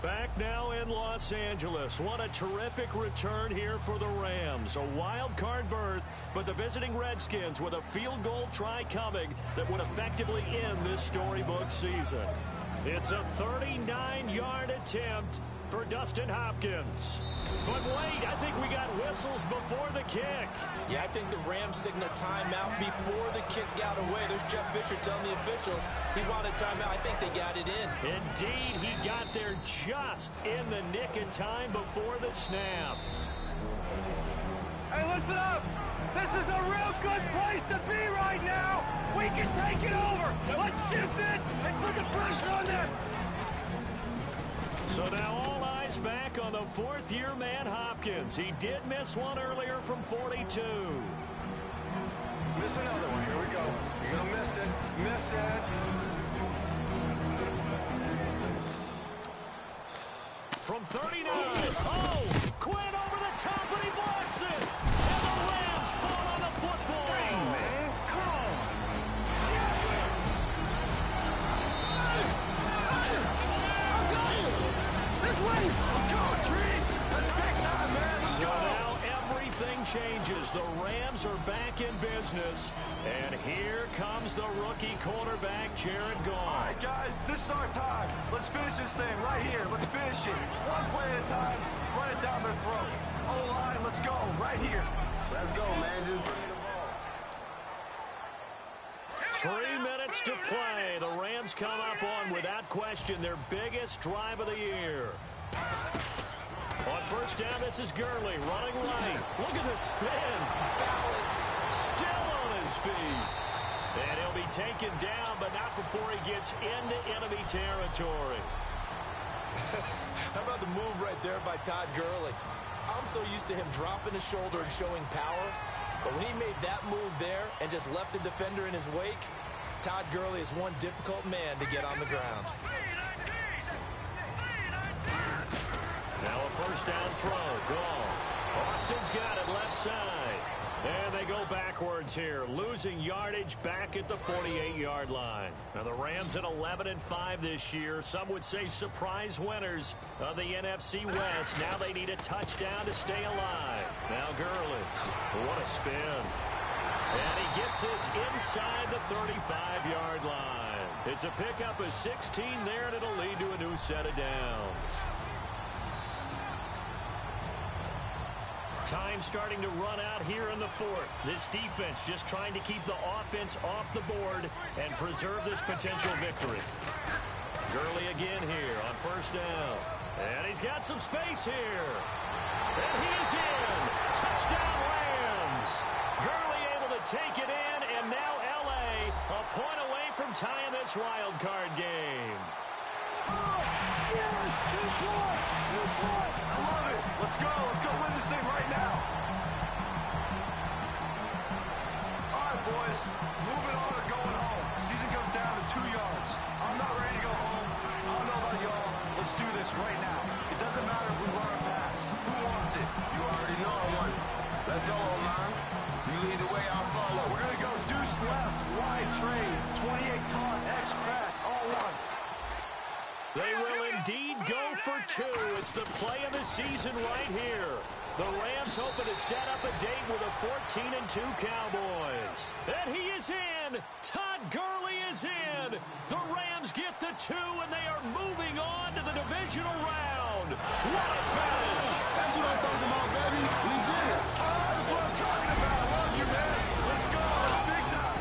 Back now in Los Angeles. What a terrific return here for the Rams. A wild card berth, but the visiting Redskins with a field goal try coming that would effectively end this storybook season. It's a 39-yard attempt for Dustin Hopkins. But wait, I think we got whistles before the kick. Yeah, I think the Rams signaled timeout before the kick got away. There's Jeff Fisher telling the officials he wanted timeout. I think they got it in. Indeed, he got there just in the nick of time before the snap. Hey, listen up. This is a real good place to be right now. We can take it over. Let's shift it and put the pressure on them. So now all eyes back on the fourth-year man Hopkins. He did miss one earlier from 42. Miss another one. Here we go. You're going to miss it. Miss it. From 39. Oh! Quinn over the top, and he blocks it. And the Rams fall on the football. Dang, man. Come on. This way. Let's go, Tree. That's big time, man. Let's so go. Now everything changes. The Rams are back in business. And here comes the rookie quarterback, Jared Goff. All right, guys, this is our time. Let's finish this thing right here. Let's finish it. One play at a time. Run it down their throat. O-line, let's go. Right here. Let's go, man. Just bring the ball. 3 minutes to play. The Rams come up on, without question, their biggest drive of the year. On first down, this is Gurley running right. Look at the spin. Balance. Still on his feet. And he'll be taken down, but not before he gets into enemy territory. How about the move right there by Todd Gurley? I'm so used to him dropping his shoulder and showing power. But when he made that move there and just left the defender in his wake, Todd Gurley is one difficult man to get on the ground. Now a first down throw. Goal. Austin's got it left side. And they go backwards here, losing yardage back at the 48-yard line. Now the Rams at 11-5 this year. Some would say surprise winners of the NFC West. Now they need a touchdown to stay alive. Now Gurley. What a spin. And he gets this inside the 35-yard line. It's a pickup of 16 there, and it'll lead to a new set of downs. Time starting to run out here in the fourth. This defense just trying to keep the offense off the board and preserve this potential victory. Gurley again here on first down. And he's got some space here. And he's in. Touchdown Rams. Gurley able to take it in, and now L.A. a point away from tying this wild card game. Yes, good point. Good point. I love it. Let's go. Let's go win this thing right now. All right, boys. Moving on or going home. Season comes down to 2 yards. I'm not ready to go home. I don't know about y'all. Let's do this right now. It doesn't matter if we run or pass. Who wants it? You already know I want it. Let's go, O-line. You lead the way, I'll follow. We're going to go deuce left, wide trade, 28 toss, X crack, all one. They will indeed go for two. It's the play of the season right here. The Rams hoping to set up a date with a 14-2 Cowboys. And he is in. Todd Gurley is in. The Rams get the 2, and they are moving on to the divisional round. What a finish. That's what I'm talking about, baby. We did it. That's what I'm talking about. I love you, man. Let's go. It's big time.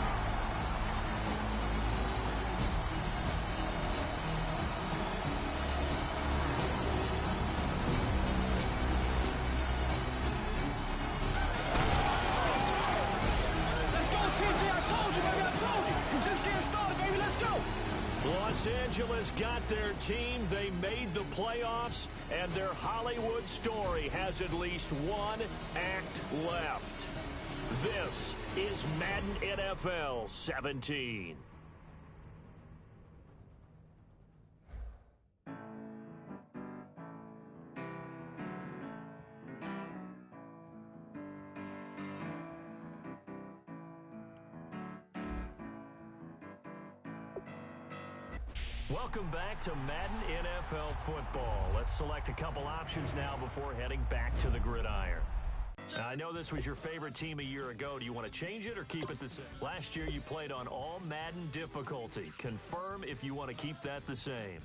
Los Angeles got their team. They made the playoffs, and their Hollywood story has at least one act left. This is Madden NFL 17. Welcome back to Madden NFL Football. Let's select a couple options now before heading back to the gridiron. I know this was your favorite team a year ago. Do you want to change it or keep it the same? Last year you played on all Madden difficulty. Confirm if you want to keep that the same.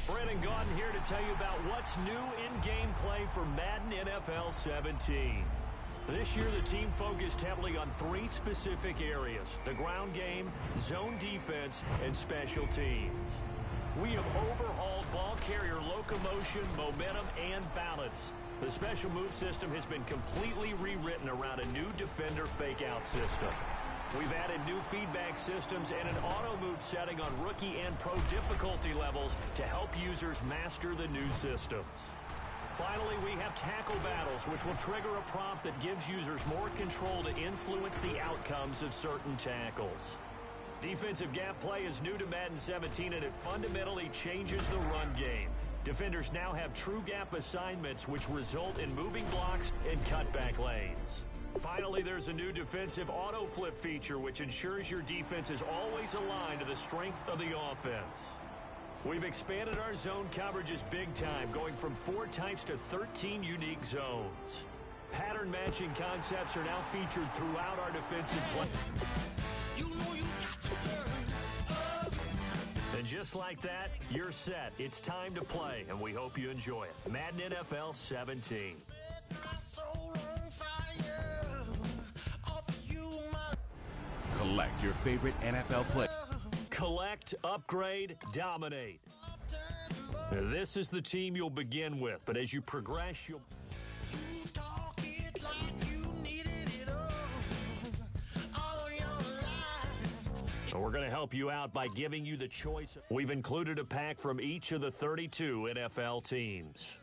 Brandon Gaudin here to tell you about what's new in gameplay for Madden NFL 17. This year, the team focused heavily on 3 specific areas: the ground game, zone defense, and special teams. We have overhauled ball carrier locomotion, momentum, and balance. The special move system has been completely rewritten around a new defender fake-out system. We've added new feedback systems and an auto-move setting on rookie and pro difficulty levels to help users master the new systems. Finally, we have tackle battles, which will trigger a prompt that gives users more control to influence the outcomes of certain tackles. Defensive gap play is new to Madden 17, and it fundamentally changes the run game. Defenders now have true gap assignments, which result in moving blocks and cutback lanes. Finally, there's a new defensive auto flip feature, which ensures your defense is always aligned to the strength of the offense. We've expanded our zone coverages big time, going from 4 types to 13 unique zones. Pattern matching concepts are now featured throughout our defensive play. And just like that, you're set. It's time to play, and we hope you enjoy it. Madden NFL 17. Collect your favorite NFL play. Collect, upgrade, dominate. This is the team you'll begin with, but as you progress, you'll... So we're going to help you out by giving you the choice. We've included a pack from each of the 32 NFL teams.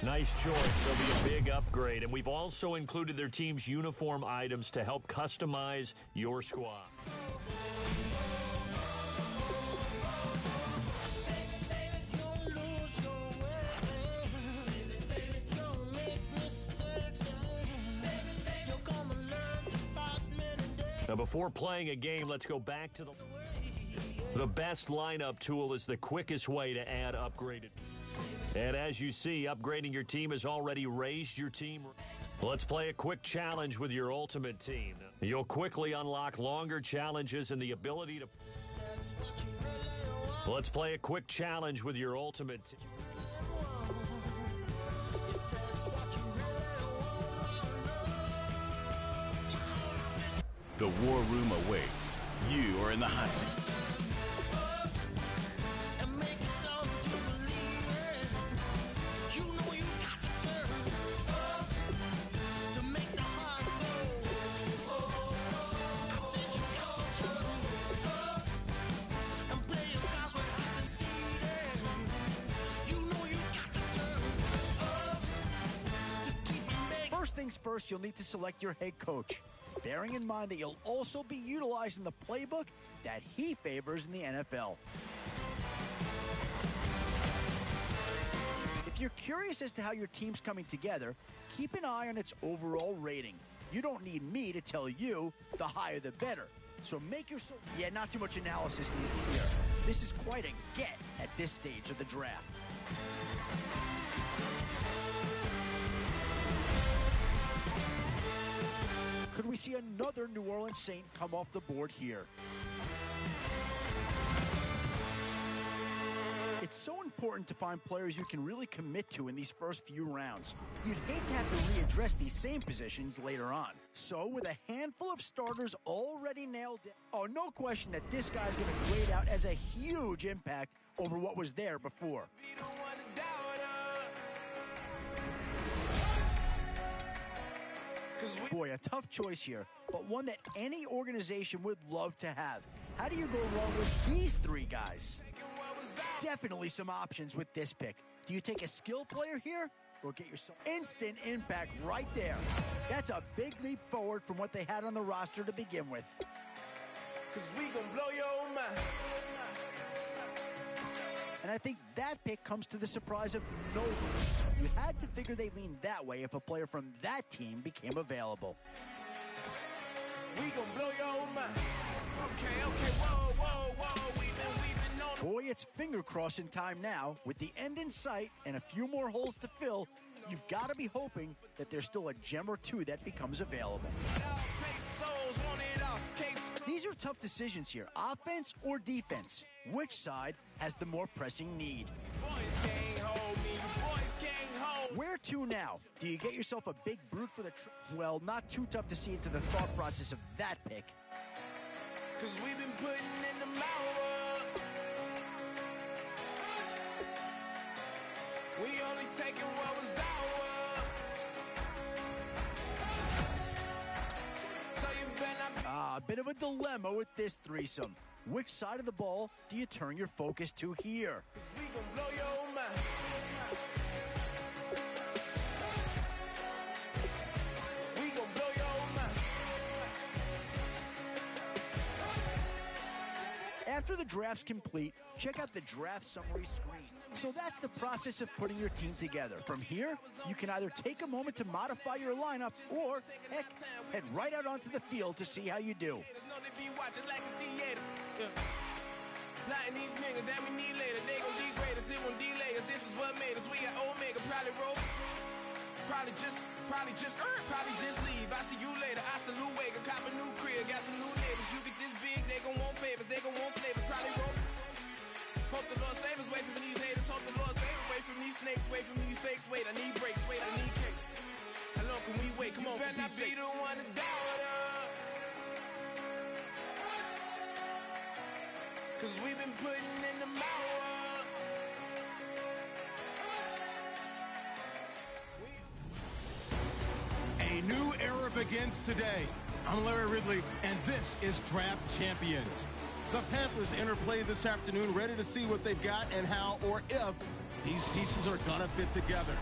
Nice choice. There'll be a big upgrade. And we've also included their team's uniform items to help customize your squad. Now, before playing a game, let's go back to the best lineup tool is the quickest way to add upgraded. And as you see, upgrading your team has already raised your team. Let's play a quick challenge with your ultimate team. You'll quickly unlock longer challenges and the ability to... Let's play a quick challenge with your ultimate team. The war room awaits. You are in the hot seat. Things first, you'll need to select your head coach, bearing in mind that you'll also be utilizing the playbook that he favors in the NFL. If you're curious as to how your team's coming together, keep an eye on its overall rating. You don't need me to tell you the higher the better. So make your... Yeah, not too much analysis needed here. This is quite a get at this stage of the draft. Could we see another New Orleans Saint come off the board here? It's so important to find players you can really commit to in these first few rounds. You'd hate to have to readdress these same positions later on. So with a handful of starters already nailed down, oh, no question that this guy's going to grade out as a huge impact over what was there before. Boy, a tough choice here, but one that any organization would love to have. How do you go wrong with these 3 guys? Definitely some options with this pick. Do you take a skill player here? or get yourself instant impact right there. That's a big leap forward from what they had on the roster to begin with. Cause we gon' blow your mind. And I think that pick comes to the surprise of nobody. You had to figure they leaned that way if a player from that team became available. We gon' blow your mind. Okay, whoa, we've been on. Boy, it's finger crossing time now. With the end in sight and a few more holes to fill, you've got to be hoping that there's still a gem or two that becomes available. These are tough decisions here, offense or defense. Which side has the more pressing need? Where to now? Do you get yourself a big brute for the well, not too tough to see into the thought process of that pick. Cause we've been putting in the mouth. We only taking what was ours. So you better not. A bit of a dilemma with this threesome. Which side of the ball do you turn your focus to here? We gon' blow your mind. We gon' blow your mind. After the draft's complete, check out the draft summary screen. So that's the process of putting your team together. From here, you can either take a moment to modify your lineup or, heck, head right out onto the field to see how you do. Plotting these niggas that we need later. They gon' degrade us, it won't delay us. This is what made us. We got Omega, probably roll. Probably just leave. I see you later. I salute Wake, cop a new crib, got some new neighbors. You get this big, they gon' want favors, they gon' want flavors. Probably roll. Hope the Lord save us, wait from these haters. Hope the Lord save us, wait from these snakes, wait from these fakes. Wait, I need breaks, wait, I need cake. How long can we wait? Come on, better not be the one to doubt us. Cause we've been putting in the mouth. A new era begins today. I'm Larry Ridley, and this is Draft Champions. The Panthers enter play this afternoon, ready to see what they've got and how or if these pieces are gonna fit together.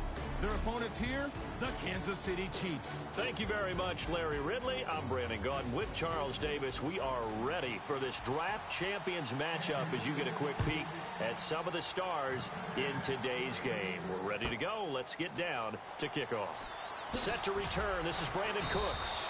Their opponents here, the Kansas City Chiefs. Thank you very much, Larry Ridley. I'm Brandon Gaudin with Charles Davis. We are ready for this Draft Champions matchup as you get a quick peek at some of the stars in today's game. We're ready to go. Let's get down to kickoff. Set to return. This is Brandon Cooks.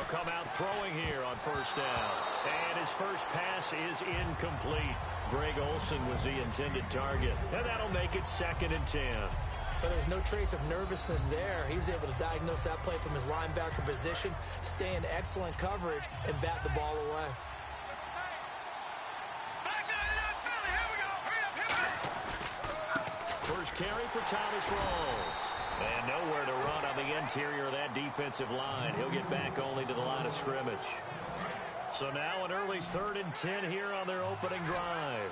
Come out throwing here on first down. And his first pass is incomplete. Greg Olsen was the intended target. And that'll make it 2nd and 10. But there's no trace of nervousness there. He was able to diagnose that play from his linebacker position, stay in excellent coverage, and bat the ball away. First carry for Thomas Rawls. And nowhere to run on the interior of that defensive line. He'll get back only to the line of scrimmage. So now an early 3rd and 10 here on their opening drive.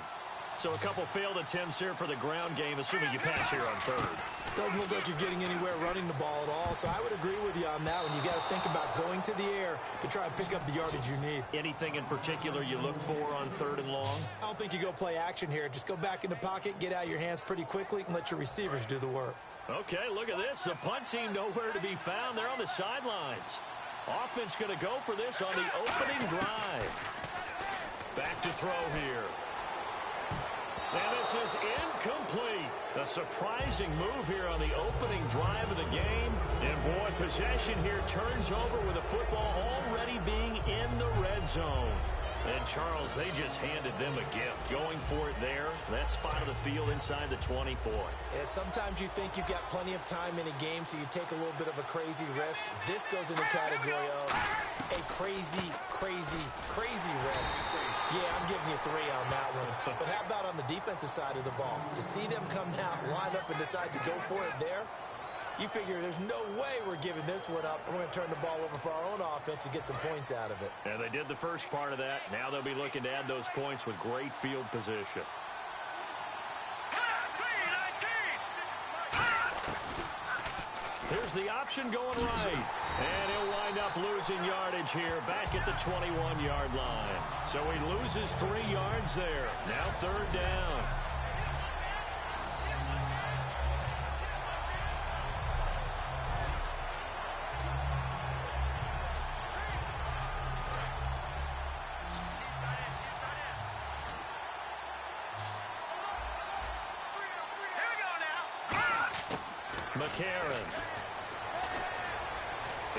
So a couple failed attempts here for the ground game, assuming you pass here on 3rd. Doesn't look like you're getting anywhere running the ball at all, so I would agree with you on that one. You got to think about going to the air to try and pick up the yardage you need. Anything in particular you look for on 3rd and long? I don't think you go play action here. Just go back in the pocket, get out of your hands pretty quickly, and let your receivers do the work. Okay, look at this. The punt team nowhere to be found. They're on the sidelines. Offense going to go for this on the opening drive. Back to throw here. And this is incomplete. A surprising move here on the opening drive of the game. And boy, possession here turns over with the football already being in the red zone. And Charles, they just handed them a gift. Going for it there. That spot of the field inside the 20 point. Yeah, sometimes you think you've got plenty of time in a game, so you take a little bit of a crazy risk. This goes in the category of a crazy risk. Yeah, I'm giving you 3 on that one. But how about on the defensive side of the ball? To see them come out, line up, and decide to go for it there, you figure there's no way we're giving this one up. We're going to turn the ball over for our own offense and get some points out of it. And they did the first part of that. Now they'll be looking to add those points with great field position. Here's the option going right. And he'll wind up losing yardage here back at the 21-yard line. So he loses 3 yards there. Now 3rd down. McCarron.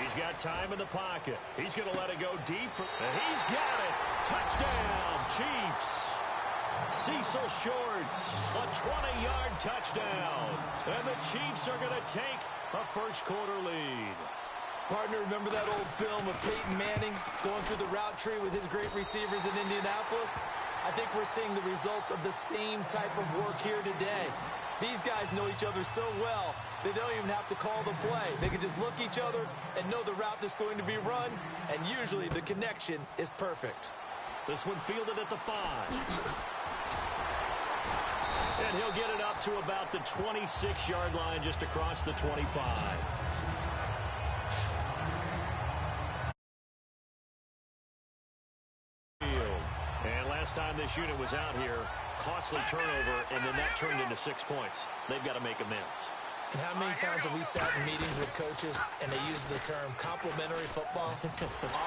He's got time in the pocket. He's going to let it go deep. And he's got it. Touchdown, Chiefs. Cecil Shorts, a 20-yard touchdown. And the Chiefs are going to take a first-quarter lead. Partner, remember that old film of Peyton Manning going through the route tree with his great receivers in Indianapolis? I think we're seeing the results of the same type of work here today. These guys know each other so well, they don't even have to call the play. They can just look each other and know the route that's going to be run, and usually the connection is perfect. This one fielded at the 5. And he'll get it up to about the 26-yard line just across the 25. And last time this unit was out here, costly turnover, and then that turned into 6 points. They've got to make amends. And how many times have we sat in meetings with coaches and they use the term complementary football?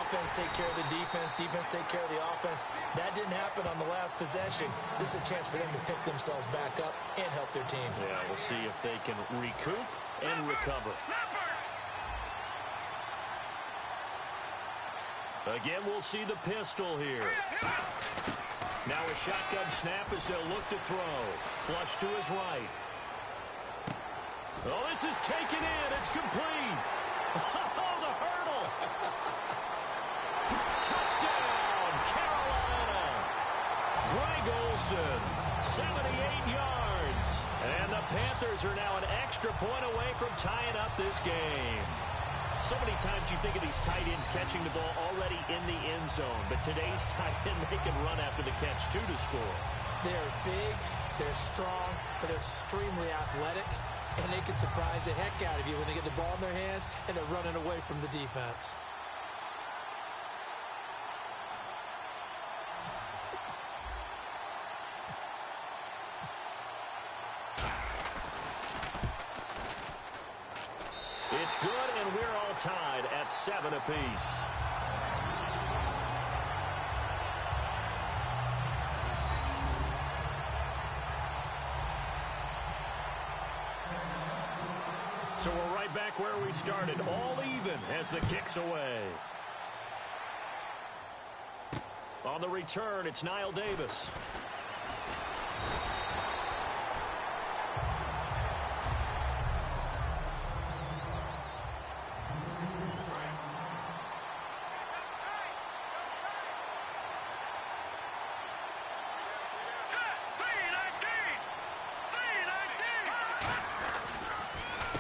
Offense take care of the defense, defense take care of the offense. That didn't happen on the last possession. This is a chance for them to pick themselves back up and help their team. Yeah, we'll see if they can recoup and recover. Again, we'll see the pistol here. Now a shotgun snap as they'll look to throw. Flush to his right. Oh, this is taken in. It's complete. Oh, the hurdle. Touchdown, Carolina. Greg Olsen, 78 yards. And the Panthers are now an extra point away from tying up this game. So many times you think of these tight ends catching the ball already in the end zone, but today's tight end, they can run after the catch, too, to score. They're big, they're strong, but they're extremely athletic, and they can surprise the heck out of you when they get the ball in their hands and they're running away from the defense. It's good, and we're all tied at 7 apiece. So we're right back where we started, all even as the kick's away. On the return, it's Niall Davis.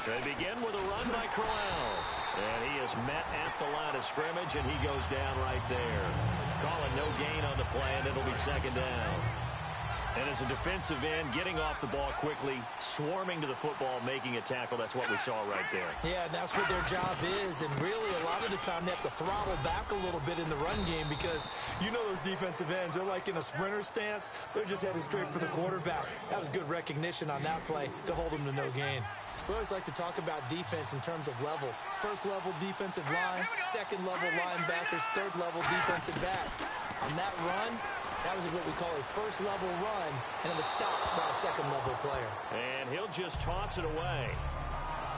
They begin with a run by Crowell. And he is met at the line of scrimmage, and he goes down right there. Calling no gain on the play, and it'll be 2nd down. And as a defensive end, getting off the ball quickly, swarming to the football, making a tackle, that's what we saw right there. Yeah, and that's what their job is. And really, a lot of the time, they have to throttle back a little bit in the run game because you know those defensive ends, they're like in a sprinter stance. They're just headed straight for the quarterback. That was good recognition on that play to hold them to no gain. We always like to talk about defense in terms of levels. First level defensive line, second level linebackers, third level defensive backs. On that run, that was what we call a first level run, and it was stopped by a second level player. And he'll just toss it away.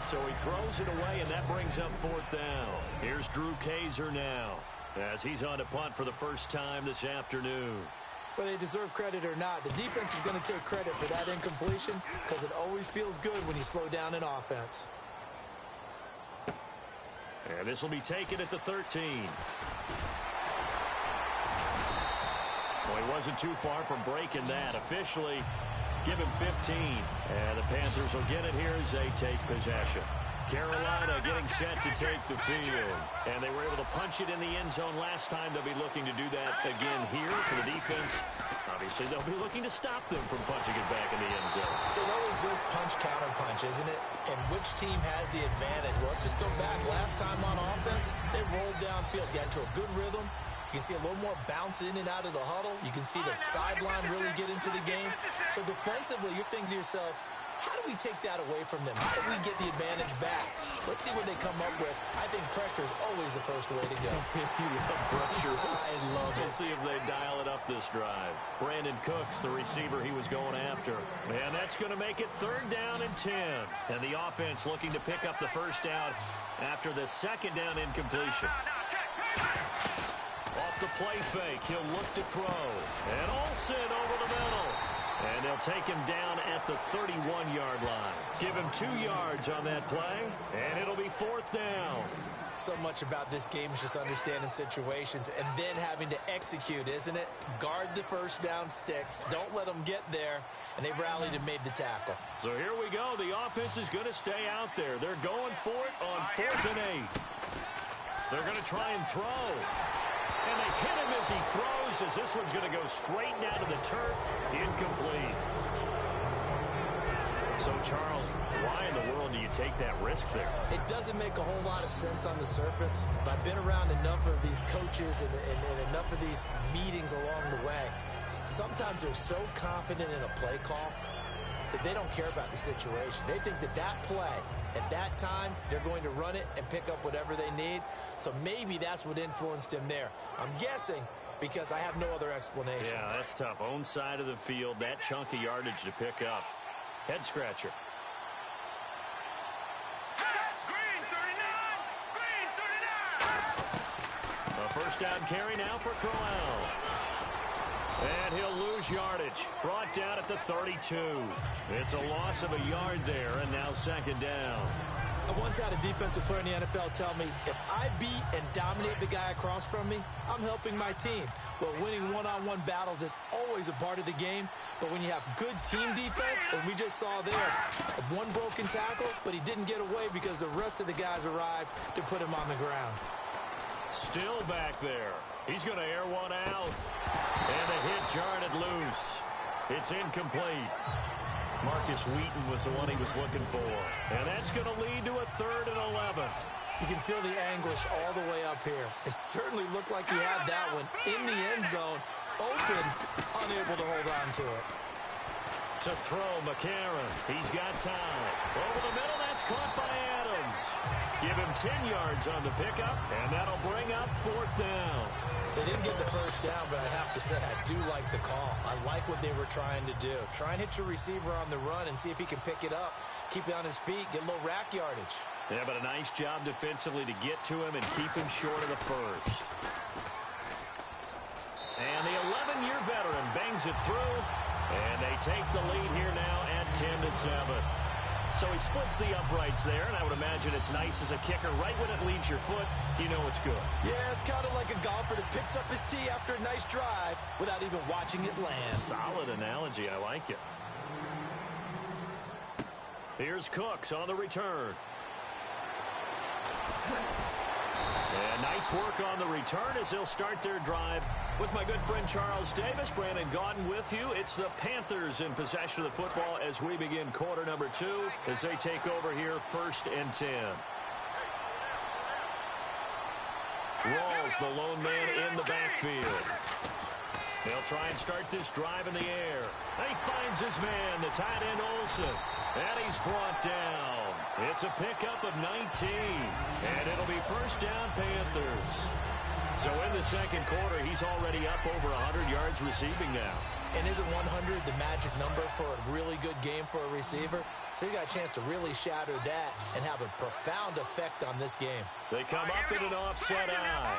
So he throws it away, and that brings up 4th down. Here's Drew Kaiser now as he's on to punt for the first time this afternoon. Whether they deserve credit or not, the defense is going to take credit for that incompletion because it always feels good when you slow down an offense. And this will be taken at the 13. Well, he wasn't too far from breaking that. Officially, give him 15. And the Panthers will get it here as they take possession. Carolina getting set to take the field. And they were able to punch it in the end zone last time. They'll be looking to do that again here for the defense. Obviously, they'll be looking to stop them from punching it back in the end zone. It always is punch-counter punch, isn't it? And with which team has the advantage? Well, let's just go back. Last time on offense, they rolled downfield, got into a good rhythm. You can see a little more bounce in and out of the huddle. You can see the sideline really get into the game. So defensively, you're thinking to yourself, how do we take that away from them? How do we get the advantage back? Let's see what they come up with. I think pressure is always the first way to go. You love pressure. I love it. We'll see if they dial it up this drive. Brandon Cooks, the receiver he was going after. And that's going to make it 3rd down and 10. And the offense looking to pick up the first down after the 2nd down incompletion. Off the play fake, he'll look to throw. And Olsen over the middle. And they'll take him down at the 31-yard line. Give him 2 yards on that play, and it'll be 4th down. So much about this game is just understanding situations and then having to execute, isn't it? Guard the first down sticks. Don't let them get there. And they rallied and made the tackle. So here we go. The offense is going to stay out there. They're going for it on 4th and 8. They're going to try and throw. And they hit him as he throws, as this one's going to go straight down to the turf. Incomplete. So, Charles, why in the world do you take that risk there? It doesn't make a whole lot of sense on the surface, but I've been around enough of these coaches and enough of these meetings along the way. Sometimes they're so confident in a play call that they don't care about the situation. They think that that play, at that time, they're going to run it and pick up whatever they need. So maybe that's what influenced him there. I'm guessing because I have no other explanation. Yeah, that's tough. Own side of the field, that chunk of yardage to pick up. Head scratcher. A 1st down carry now for Crowell. And he'll lose yardage. Brought down at the 32. It's a loss of a yard there, and now 2nd down. I once had a defensive player in the NFL tell me, if I beat and dominate the guy across from me, I'm helping my team. Well, winning one-on-one battles is always a part of the game, but when you have good team defense, as we just saw there, one broken tackle, but he didn't get away because the rest of the guys arrived to put him on the ground. Still back there. He's going to air one out. And the hit jarred it loose. It's incomplete. Marcus Wheaton was the one he was looking for. And that's going to lead to a 3rd and 11. You can feel the anguish all the way up here. It certainly looked like he had that one in the end zone, open, unable to hold on to it. To throw, McCarron. He's got time. Over the middle, that's caught by Adams. Give him 10 yards on the pickup, and that'll bring up 4th down. They didn't get the first down, but I have to say I do like the call. I like what they were trying to do. Try and hit your receiver on the run and see if he can pick it up, keep it on his feet, get a little rack yardage. Yeah, but a nice job defensively to get to him and keep him short of the first. And the 11-year veteran bangs it through, and they take the lead here now at 10-7. So he splits the uprights there, and I would imagine it's nice as a kicker. Right when it leaves your foot, you know it's good. Yeah, it's kind of like a golfer that picks up his tee after a nice drive without even watching it land. Solid analogy. I like it. Here's Cooks on the return. And nice work on the return as they'll start their drive with my good friend Charles Davis. Brandon Gaudin with you. It's the Panthers in possession of the football as we begin quarter number 2 as they take over here 1st and 10. Rawls, the lone man in the backfield. They'll try and start this drive in the air. And he finds his man, the tight end Olsen. And he's brought down. It's a pickup of 19. And it'll be 1st down Panthers. So in the 2nd quarter, he's already up over 100 yards receiving now. And isn't 100 the magic number for a really good game for a receiver? So he got a chance to really shatter that and have a profound effect on this game. They come up in an offset eye.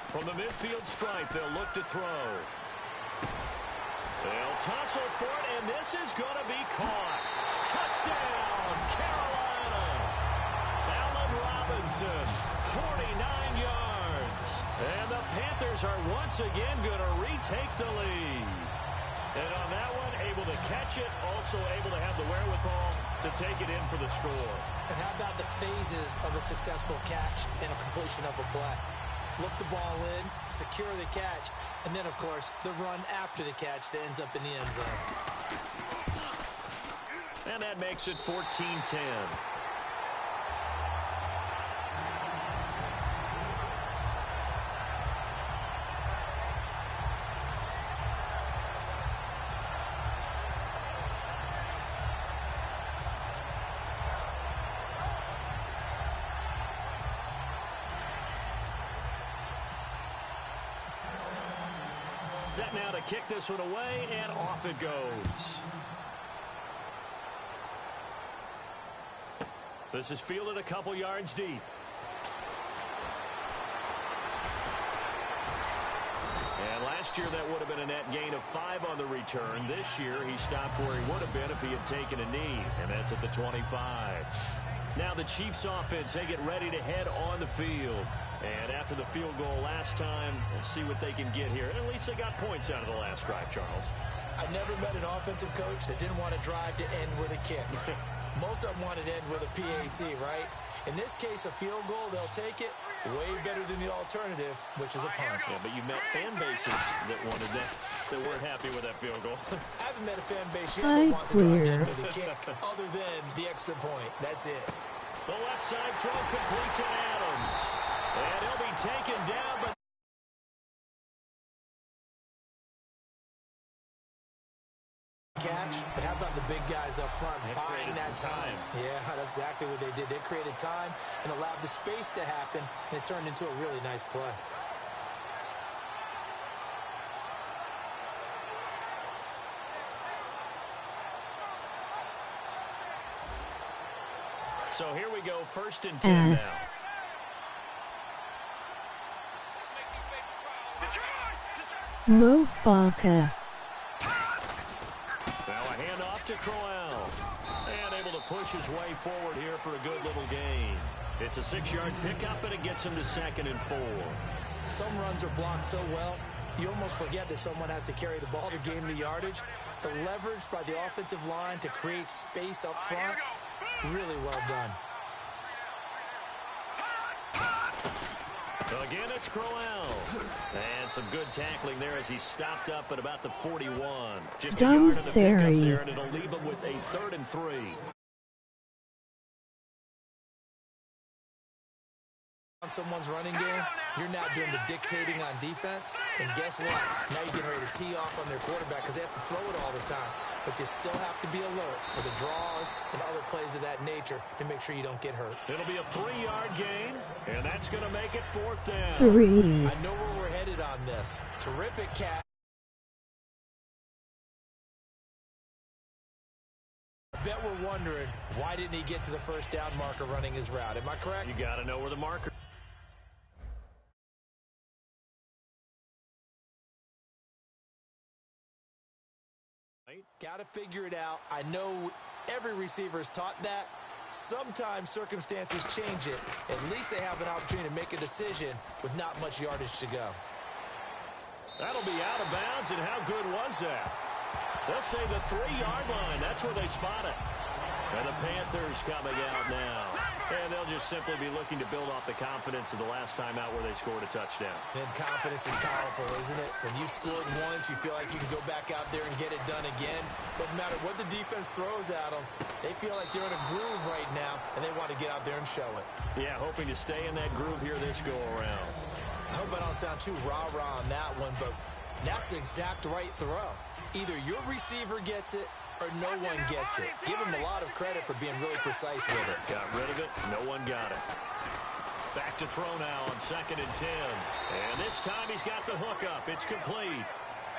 From the midfield stripe, they'll look to throw. They'll tussle for it, and this is going to be caught. Touchdown, Carolina. Allen Robinson, 49 yards. And the Panthers are once again going to retake the lead. And on that one, able to catch it, also able to have the wherewithal to take it in for the score. And how about the phases of a successful catch and a completion of a play? Look the ball in, secure the catch, and then, of course, the run after the catch that ends up in the end zone. And that makes it 14-10. Set now to kick this one away, and off it goes. This is fielded a couple yards deep. And last year that would have been a net gain of 5 on the return. This year he stopped where he would have been if he had taken a knee, and that's at the 25. Now the Chiefs offense, they get ready to head on the field. And after the field goal last time, we'll see what they can get here. At least they got points out of the last drive, Charles. I never met an offensive coach that didn't want to drive to end with a kick. Most of them wanted to end with a PAT, right? In this case, a field goal, they'll take it. Way better than the alternative, which is a punt. Yeah, but you met fan bases that wanted that weren't happy with that field goal. I haven't met a fan base yet that wants to drive to end with a kick, other than the extra point. That's it. The left side throw complete to Adams. And he'll be taken down, but catch. But how about the big guys up front buying that time? Yeah, that's exactly what they did. They created time and allowed the space to happen, and it turned into a really nice play. so here we go, 1st and 10 now. Mo Farker. Now a handoff to Crowell. And able to push his way forward here for a good little gain. It's a 6-yard pickup, and it gets him to 2nd and 4. Some runs are blocked so well, you almost forget that someone has to carry the ball to gain the yardage. The leverage by the offensive line to create space up front, really well done. Again, it's Crowell. And some good tackling there as he stopped up at about the 41. Just a yard on the pickup there, and it'll leave him with a 3rd and 3. On someone's running game, you're not doing the dictating on defense. And guess what? Now you're getting ready to tee off on their quarterback because they have to throw it all the time. But you still have to be alert for the draws and other plays of that nature to make sure you don't get hurt. It'll be a 3-yard gain, and that's going to make it 4th down. 3. I know where we're headed on this. Terrific catch. I bet we're wondering, why didn't he get to the 1st down marker running his route? Am I correct? You got to know where the marker. Got to figure it out. I know every receiver is taught that. Sometimes circumstances change it. At least they have an opportunity to make a decision with not much yardage to go. That'll be out of bounds, and how good was that? They'll say the 3-yard line. That's where they spot it. And the Panthers coming out now. And they'll just simply be looking to build off the confidence of the last time out where they scored a touchdown. And confidence is powerful, isn't it? When you scored once, you feel like you can go back out there and get it done again. Doesn't matter what the defense throws at them. They feel like they're in a groove right now, and they want to get out there and show it. Yeah, hoping to stay in that groove here this go-around. I hope I don't sound too rah-rah on that one, but that's the exact right throw. Either your receiver gets it, or no one gets it. Give him a lot of credit for being really precise with it. Got rid of it. No one got it. Back to throw now on 2nd and 10. And this time he's got the hook up. It's complete.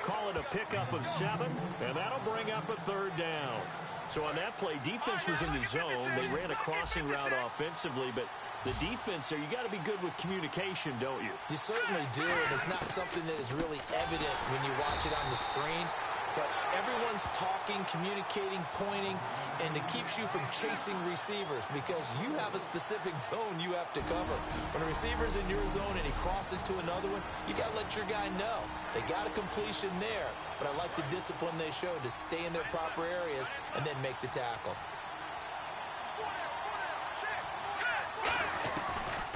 Call it a pickup of 7, and that'll bring up a 3rd down. So on that play, defense was in the zone. They ran a crossing route offensively, but the defense there, you got to be good with communication, don't you? You certainly do, and it's not something that is really evident when you watch it on the screen. But everyone's talking, communicating, pointing, and it keeps you from chasing receivers because you have a specific zone you have to cover. When a receiver's in your zone and he crosses to another one, you got to let your guy know. They got a completion there, but I like the discipline they showed to stay in their proper areas and then make the tackle.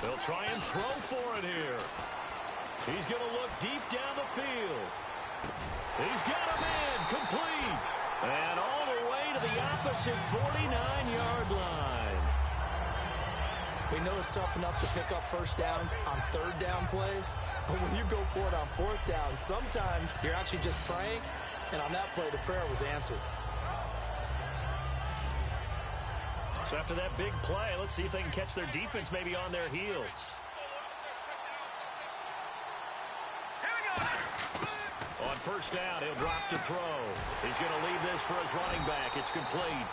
They'll try and throw for it here. He's going to look deep down the field. He's got a man complete. And all the way to the opposite opposite 49-yard line. We know it's tough enough to pick up first downs on third down plays, but when you go for it on fourth down, sometimes you're actually just praying, and on that play, the prayer was answered. So after that big play, let's see if they can catch their defense maybe on their heels. On first down, he'll drop to throw. He's going to leave this for his running back. It's complete.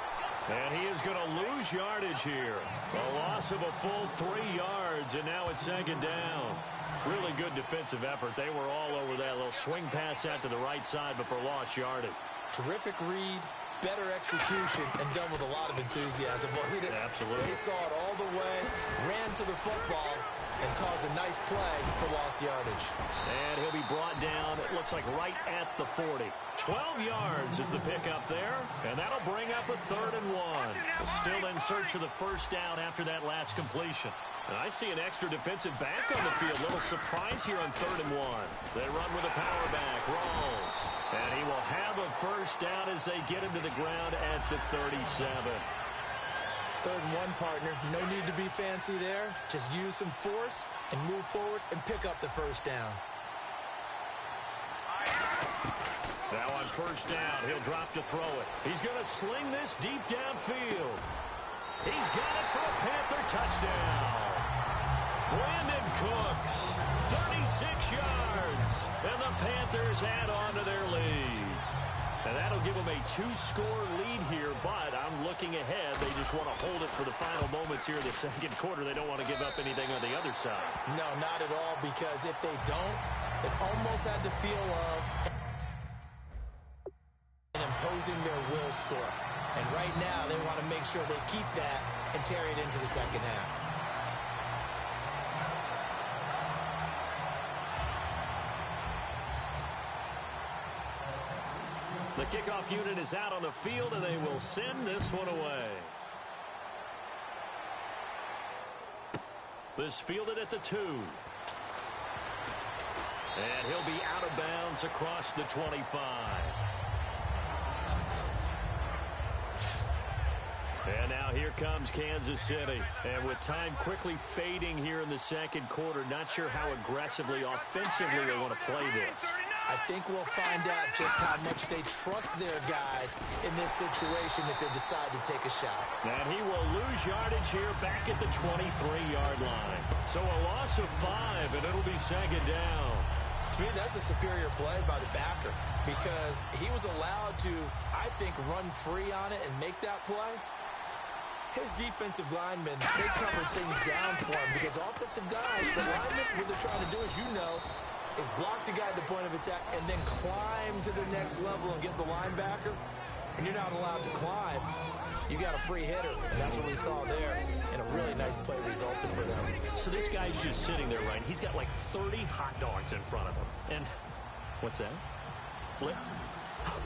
And he is going to lose yardage here. A loss of a full 3 yards, and now it's second down. Really good defensive effort. They were all over that little swing pass out to the right side before lost yardage. Terrific read, better execution, and done with a lot of enthusiasm, wasn't it? Absolutely. They saw it all the way, ran to the football, and caused a nice play for lost yardage. And he'll be brought down, it looks like right at the 40. 12 yards is the pickup there, and that'll bring up a 3rd and 1. Still in search of the first down after that last completion. And I see an extra defensive back on the field. Little surprise here on 3rd and 1. They run with a power back, Rawls. And he will have a first down as they get him to the ground at the 37. 3rd and 1, partner. No need to be fancy there. Just use some force and move forward and pick up the first down. Now on first down, he'll drop to throw it. He's going to sling this deep downfield. He's got it for a Panther touchdown. Brandon Cooks, 36 yards. And the Panthers add on to their lead. And that'll give them a 2-score lead here, but I'm looking ahead. They just want to hold it for the final moments here in the second quarter. They don't want to give up anything on the other side. No, not at all, because if they don't, it almost had the feel of imposing their will score. And right now, they want to make sure they keep that and carry it into the second half. The kickoff unit is out on the field, and they will send this one away. This fielded at the 2. And he'll be out of bounds across the 25. And now here comes Kansas City. And with time quickly fading here in the second quarter, not sure how aggressively, offensively they want to play this. I think we'll find out just how much they trust their guys in this situation if they decide to take a shot. And he will lose yardage here back at the 23-yard line. So a loss of 5, and it'll be second down. To me, that's a superior play by the backer because he was allowed to, I think, run free on it and make that play. His defensive linemen, they covered things down for him because offensive guys, the linemen, what they're trying to do, as you know, is block the guy at the point of attack and then climb to the next level and get the linebacker. And you're not allowed to climb. You got a free hitter, and that's what we saw there. And a really nice play resulted for them. So this guy's just sitting there, right? He's got like 30 hot dogs in front of him. And what's that?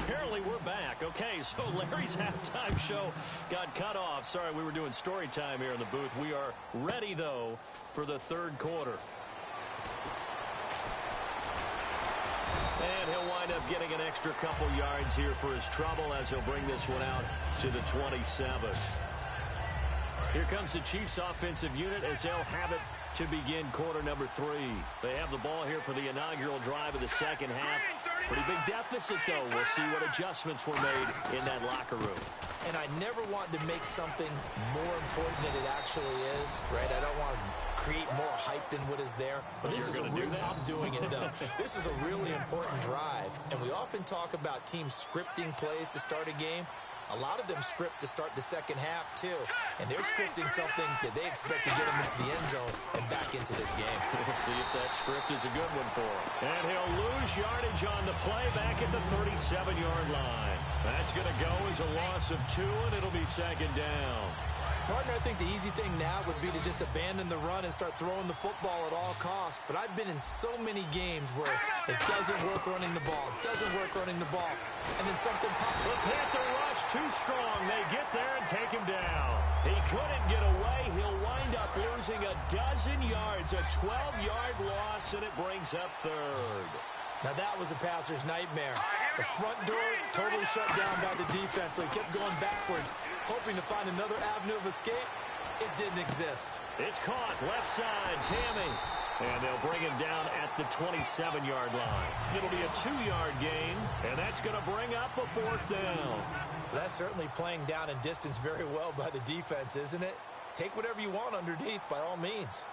Apparently we're back. Okay, so Larry's halftime show got cut off. Sorry, we were doing story time here in the booth. We are ready, though, for the third quarter. And he'll wind up getting an extra couple yards here for his trouble as he'll bring this one out to the 27. Here comes the Chiefs offensive unit as they'll have it to begin quarter number 3. They have the ball here for the inaugural drive of the second half. Pretty big deficit, though. We'll see what adjustments were made in that locker room. And I never want to make something more important than it actually is, right? I don't want to create more hype than what is there. But this is I'm doing it, though. This is a really important drive. And we often talk about teams scripting plays to start a game. A lot of them script to start the second half, too. And they're scripting something that they expect to get them into the end zone and back into this game. We'll see if that script is a good one for him. And he'll lose yardage on the play back at the 37-yard line. That's going to go as a loss of 2, and it'll be second down. Partner, I think the easy thing now would be to just abandon the run and start throwing the football at all costs. But I've been in so many games where it doesn't work running the ball. It doesn't work running the ball. And then something pops. The Panther rush too strong. They get there and take him down. He couldn't get away. He'll wind up losing a dozen yards. A 12-yard loss, and it brings up third. Now that was a passer's nightmare. The front door totally shut down by the defense, so he kept going backwards, hoping to find another avenue of escape. It didn't exist. It's caught left side, Tammy. And they'll bring him down at the 27-yard line. It'll be a 2-yard gain, and that's going to bring up a 4th down. That's certainly playing down and distance very well by the defense, isn't it? Take whatever you want underneath by all means.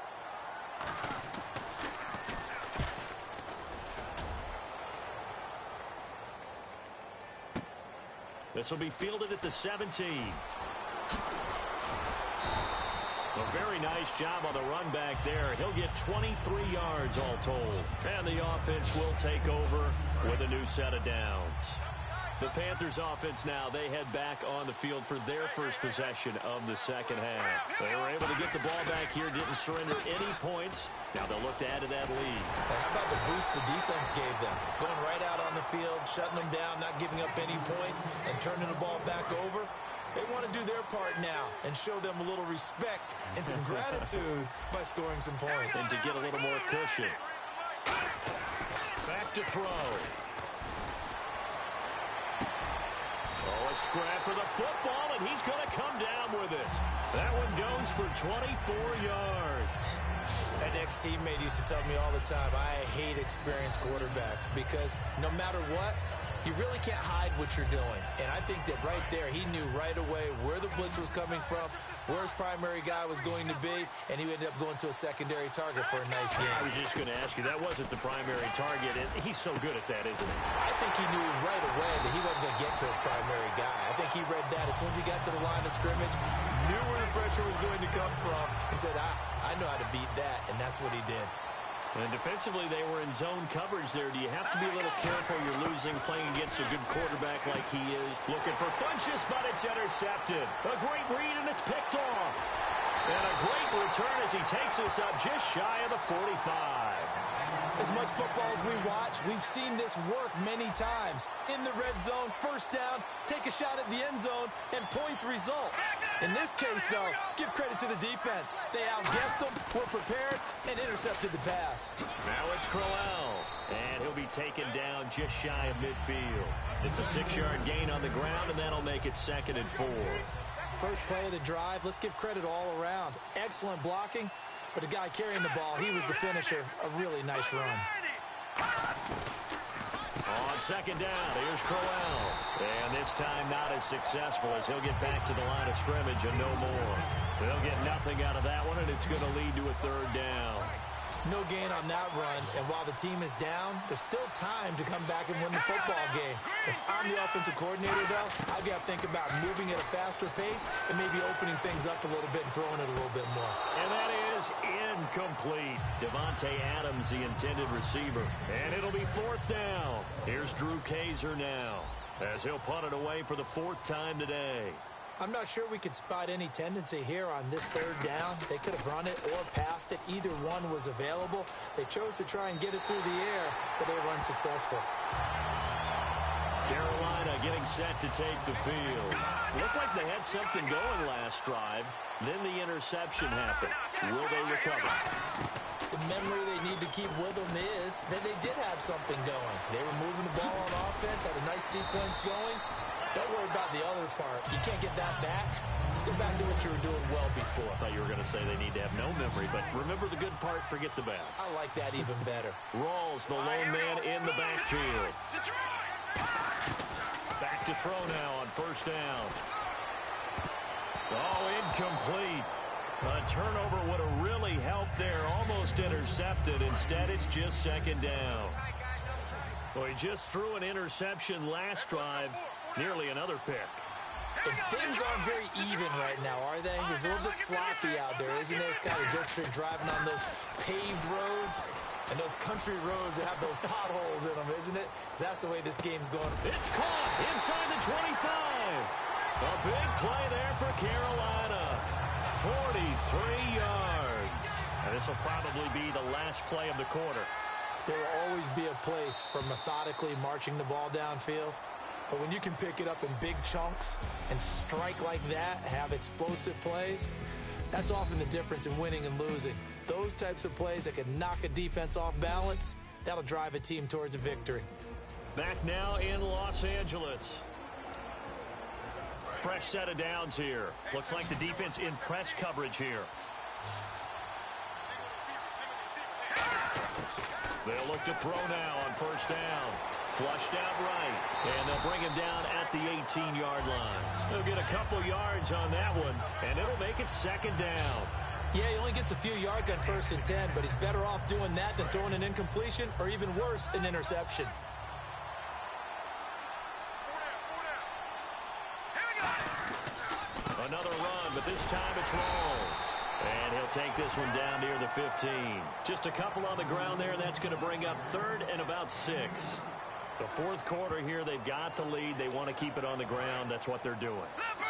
This will be fielded at the 17. A very nice job on the run back there. He'll get 23 yards all told. And the offense will take over with a new set of downs. The Panthers offense now, they head back on the field for their first possession of the second half. They were able to get the ball back here, didn't surrender any points. Now they'll look to add to that lead. How about the boost the defense gave them? Going right out on the field, shutting them down, not giving up any points, and turning the ball back over. They want to do their part now and show them a little respect and some gratitude by scoring some points. And to get a little more cushion. Back to throw. Oh, a scrap for the football, and he's going to come down with it. That one goes for 24 yards. An ex-teammate used to tell me all the time, I hate experienced quarterbacks because no matter what, you really can't hide what you're doing. And I think that right there, he knew right away where the blitz was coming from, where his primary guy was going to be, and he ended up going to a secondary target for a nice game. I was just going to ask you, that wasn't the primary target, and he's so good at that, isn't he? I think he knew right away that he wasn't going to get to his primary guy. I think he read that as soon as he got to the line of scrimmage, knew where the pressure was going to come from, and said, I know how to beat that, and that's what he did. And defensively, they were in zone coverage there. Do you have to be a little careful? You're losing, playing against a good quarterback like he is. Looking for Funchess, but it's intercepted. A great read, and it's picked off. And a great return as he takes us up just shy of the 45. As much football as we watch, we've seen this work many times. In the red zone, first down, take a shot at the end zone, and points result. In this case, though, give credit to the defense. They outguessed them, were prepared, and intercepted the pass. Now it's Crowell, and he'll be taken down just shy of midfield. It's a 6-yard gain on the ground, and that'll make it 2nd and 4. First play of the drive, let's give credit all around. Excellent blocking, but the guy carrying the ball, he was the finisher. A really nice run. On 2nd down, here's Crowell. And this time not as successful as he'll get back to the line of scrimmage and no more. They'll get nothing out of that one, and it's going to lead to a 3rd down. No gain on that run, and while the team is down, there's still time to come back and win the football game. If I'm the offensive coordinator, though, I've got to think about moving at a faster pace and maybe opening things up a little bit and throwing it a little bit more. And that is incomplete. Devontae Adams, the intended receiver. And it'll be 4th down. Here's Drew Kaiser now, as he'll punt it away for the 4th time today. I'm not sure we could spot any tendency here on this 3rd down. They could have run it or passed it. Either one was available. They chose to try and get it through the air, but they were unsuccessful. Carolina getting set to take the field. Looked like they had something going last drive. Then the interception happened. Will they recover? The memory they need to keep with them is that they did have something going. They were moving the ball on offense, had a nice sequence going. Don't worry about the other part. You can't get that back. Let's go back to what you were doing well before. I thought you were going to say they need to have no memory, but remember the good part, forget the bad. I like that even better. Rawls, the lone man in the backfield. Back to throw now on 1st down. Oh, incomplete. A turnover would have really helped there. Almost intercepted. Instead, it's just 2nd down. Well, he just threw an interception last drive. Nearly another pick. And things aren't very even right now, are they? It's a little bit sloppy out there, isn't it? It's kind of just been driving on those paved roads and those country roads that have those potholes in them, isn't it? Because that's the way this game's going. It's caught inside the 25. A big play there for Carolina. 43 yards. And this will probably be the last play of the quarter. There will always be a place for methodically marching the ball downfield. But when you can pick it up in big chunks and strike like that, have explosive plays, that's often the difference in winning and losing. Those types of plays that can knock a defense off balance, That'll drive a team towards a victory. Back now in Los Angeles. Fresh set of downs here. Looks like the defense in press coverage here. They'll look to throw now on first down. Flushed out right. And they'll bring him down at the 18-yard line. They'll get a couple yards on that one, and it'll make it second down. Yeah, he only gets a few yards on 1st and 10, but he's better off doing that than throwing an incompletion or even worse, an interception. Another run, but this time it's Rawls. And he'll take this one down near the 15. Just a couple on the ground there, and that's going to bring up 3rd and about 6. The 4th quarter here, they've got the lead. They want to keep it on the ground. That's what they're doing.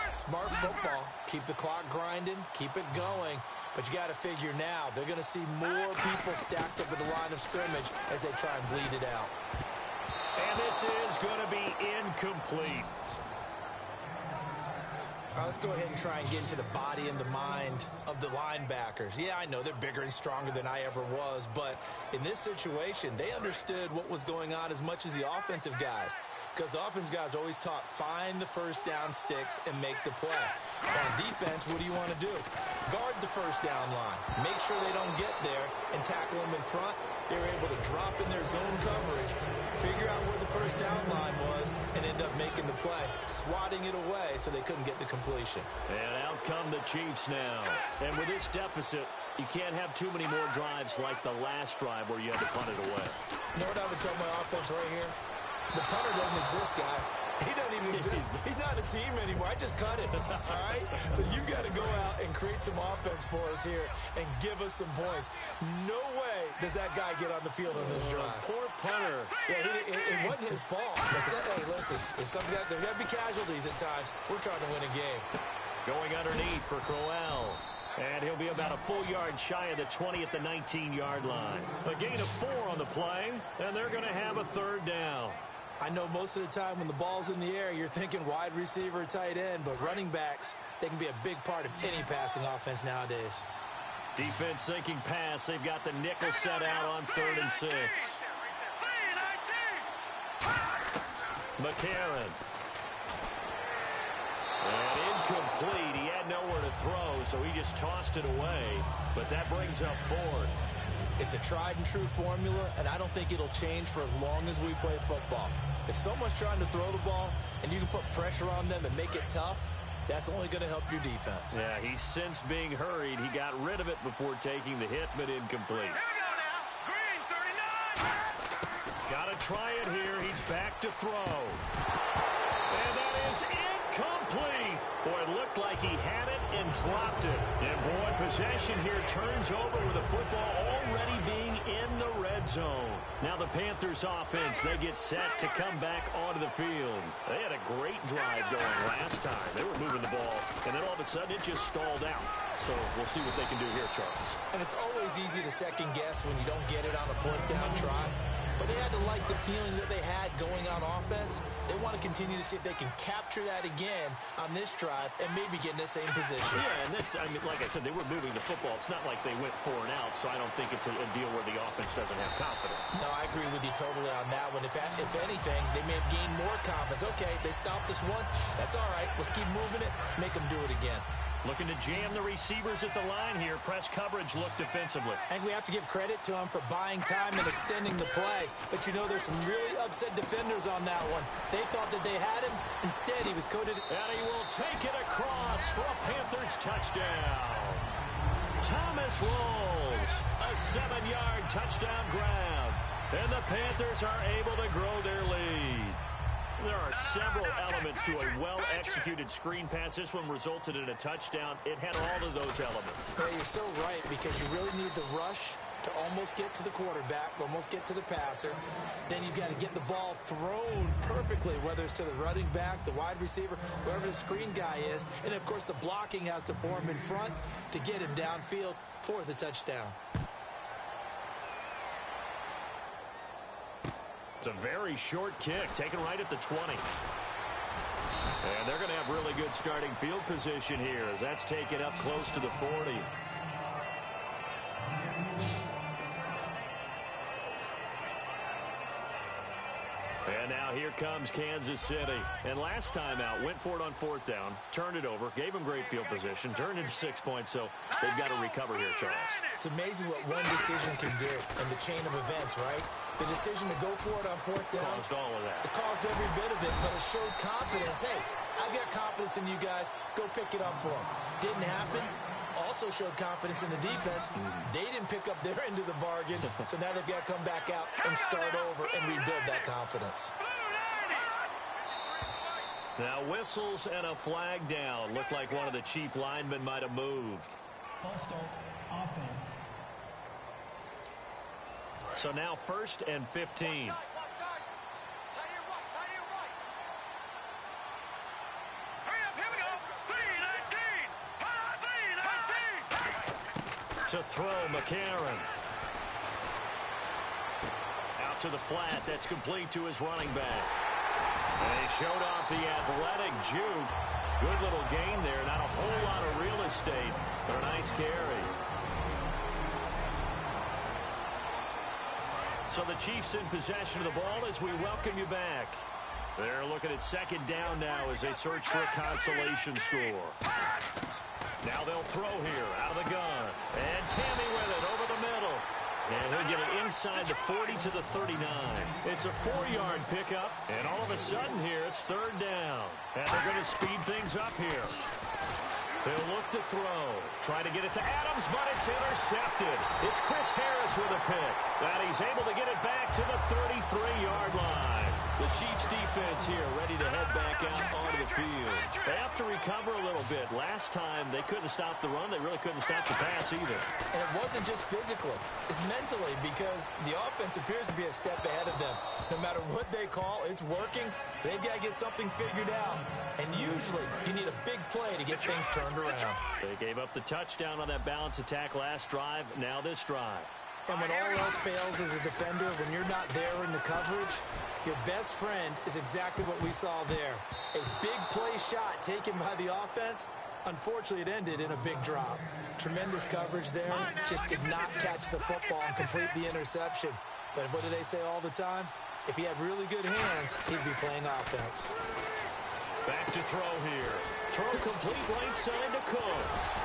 Smart football. Keep the clock grinding. Keep it going. But you got to figure now, they're going to see more people stacked up at the line of scrimmage as they try and bleed it out. And this is going to be incomplete. All right, let's go ahead and try and get into the body and the mind of the linebackers. Yeah, I know they're bigger and stronger than I ever was, but in this situation, they understood what was going on as much as the offensive guys. Because the offense guys always taught, find the first down sticks and make the play. On defense, what do you want to do? Guard the first down line. Make sure they don't get there and tackle them in front. They were able to drop in their zone coverage, figure out where the first down line was, and end up making the play, swatting it away so they couldn't get the completion. And out come the Chiefs now. And with this deficit, you can't have too many more drives like the last drive where you had to punt it away. You know what I would tell my offense right here? The punter doesn't exist, guys. He doesn't even exist. He's not a team anymore. I just cut it, all right? So you've got to go out and create some offense for us here and give us some points. No way does that guy get on the field on this drive. Poor punter. Yeah, it wasn't his fault. Hey, listen, there's got to be casualties at times. We're trying to win a game. Going underneath for Crowell. And he'll be about a full yard shy of the 20 at the 19-yard line. A gain of 4 on the play, and they're going to have a 3rd down. I know most of the time when the ball's in the air, you're thinking wide receiver, tight end, but running backs, they can be a big part of any passing offense nowadays. Defense thinking pass. They've got the nickel set out on 3rd and 6. McCarron. And incomplete. He had nowhere to throw, so he just tossed it away. But that brings up 4th. It's a tried-and-true formula, and I don't think it'll change for as long as we play football. If someone's trying to throw the ball and you can put pressure on them and make it tough, that's only going to help your defense. Yeah, he sensed being hurried. He got rid of it before taking the hit, but incomplete. Got to try it here. He's back to throw. And that is incomplete. Boy, it looked like he had it and dropped it. And, boy, possession here turns over with the football already being in the red zone. Now the Panthers offense, they get set to come back onto the field. They had a great drive going last time. They were moving the ball, and then all of a sudden it just stalled out. So we'll see what they can do here, Charles. And it's always easy to second guess when you don't get it on a 4th down try. But they had to like the feeling that they had going on offense. They want to continue to see if they can capture that again on this drive and maybe get in the same position. Yeah, and that's, I mean, like I said, they were moving the football. It's not like they went 4 and out, so I don't think it's a deal where the offense doesn't have confidence. No, I agree with you totally on that one. If anything, they may have gained more confidence. Okay, they stopped us once. That's all right. Let's keep moving it. Make them do it again. Looking to jam the receivers at the line here. Press coverage look defensively. And we have to give credit to him for buying time and extending the play. But, you know, there's some really upset defenders on that one. They thought that they had him. Instead, he was coated. And he will take it across for a Panthers touchdown. Thomas Rawls, a 7-yard touchdown grab. And the Panthers are able to grow their lead. There are several elements to a well-executed screen pass. This one resulted in a touchdown. It had all of those elements. Yeah, you're so right, because you really need the rush to almost get to the quarterback, almost get to the passer. Then you've got to get the ball thrown perfectly, whether it's to the running back, the wide receiver, whoever the screen guy is. And, of course, the blocking has to form in front to get him downfield for the touchdown. It's a very short kick, taken right at the 20. And they're going to have really good starting field position here as that's taken up close to the 40. comes Kansas City. And last time out, went for it on 4th down, turned it over, gave them great field position, turned into 6 points, so they've got to recover here, Charles. It's amazing what one decision can do in the chain of events, right? The decision to go for it on 4th down. Caused all of that. It caused every bit of it, but it showed confidence. Hey, I've got confidence in you guys. Go pick it up for them. Didn't happen. Also showed confidence in the defense. They didn't pick up their end of the bargain, so now they've got to come back out and start over and rebuild that confidence. Now whistles and a flag down. Looked like one of the Chief linemen might have moved. False start, offense. So now 1st and 15. To throw, McCarron. Out to the flat. That's complete to his running back. And he showed off the athletic juke. Good little gain there. Not a whole lot of real estate, but a nice carry. So the Chiefs in possession of the ball as we welcome you back. They're looking at 2nd down now as they search for a consolation score. Now they'll throw here out of the gun. And Tammy with it over the middle. And he'll get it inside the 40 to the 39. It's a 4-yard pickup. And all of a sudden here, it's 3rd down. And they're going to speed things up here. They'll look to throw. Try to get it to Adams, but it's intercepted. It's Chris Harris with a pick. And he's able to get it back to the 33-yard line. The Chiefs defense here ready to head back out onto the field. They have to recover a little bit. Last time they couldn't stop the run. They really couldn't stop the pass either. And it wasn't just physically. It's mentally because the offense appears to be a step ahead of them. No matter what they call, it's working. So they've got to get something figured out. And usually you need a big play to get things turned around. They gave up the touchdown on that balance attack last drive. Now this drive. And when all else fails as a defender, when you're not there in the coverage, your best friend is exactly what we saw there. A big play shot taken by the offense. Unfortunately, it ended in a big drop. Tremendous coverage there. Just did not catch the football and complete the interception. But what do they say all the time? If he had really good hands, he'd be playing offense. Back to throw here. Throw complete right side to Cooks.